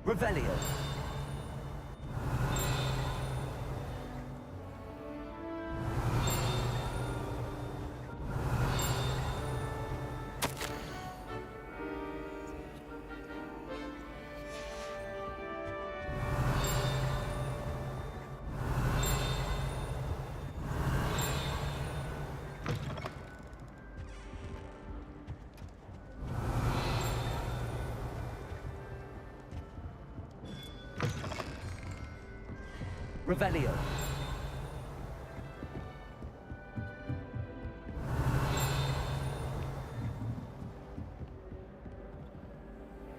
Revelio. Revelio.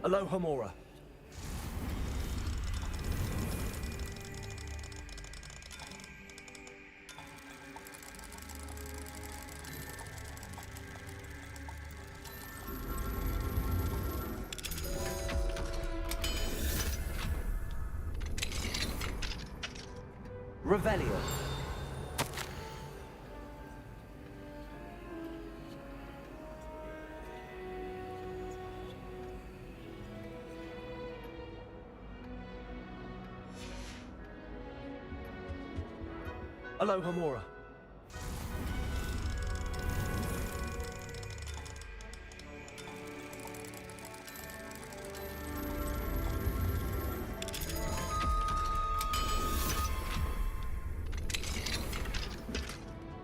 Alohomora. Revelio. Alohomora.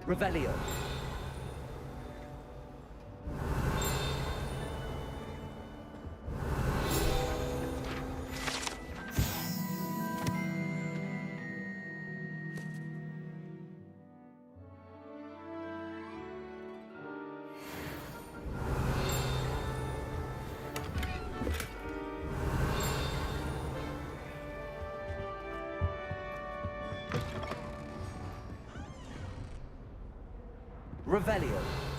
Revelio. Revelio.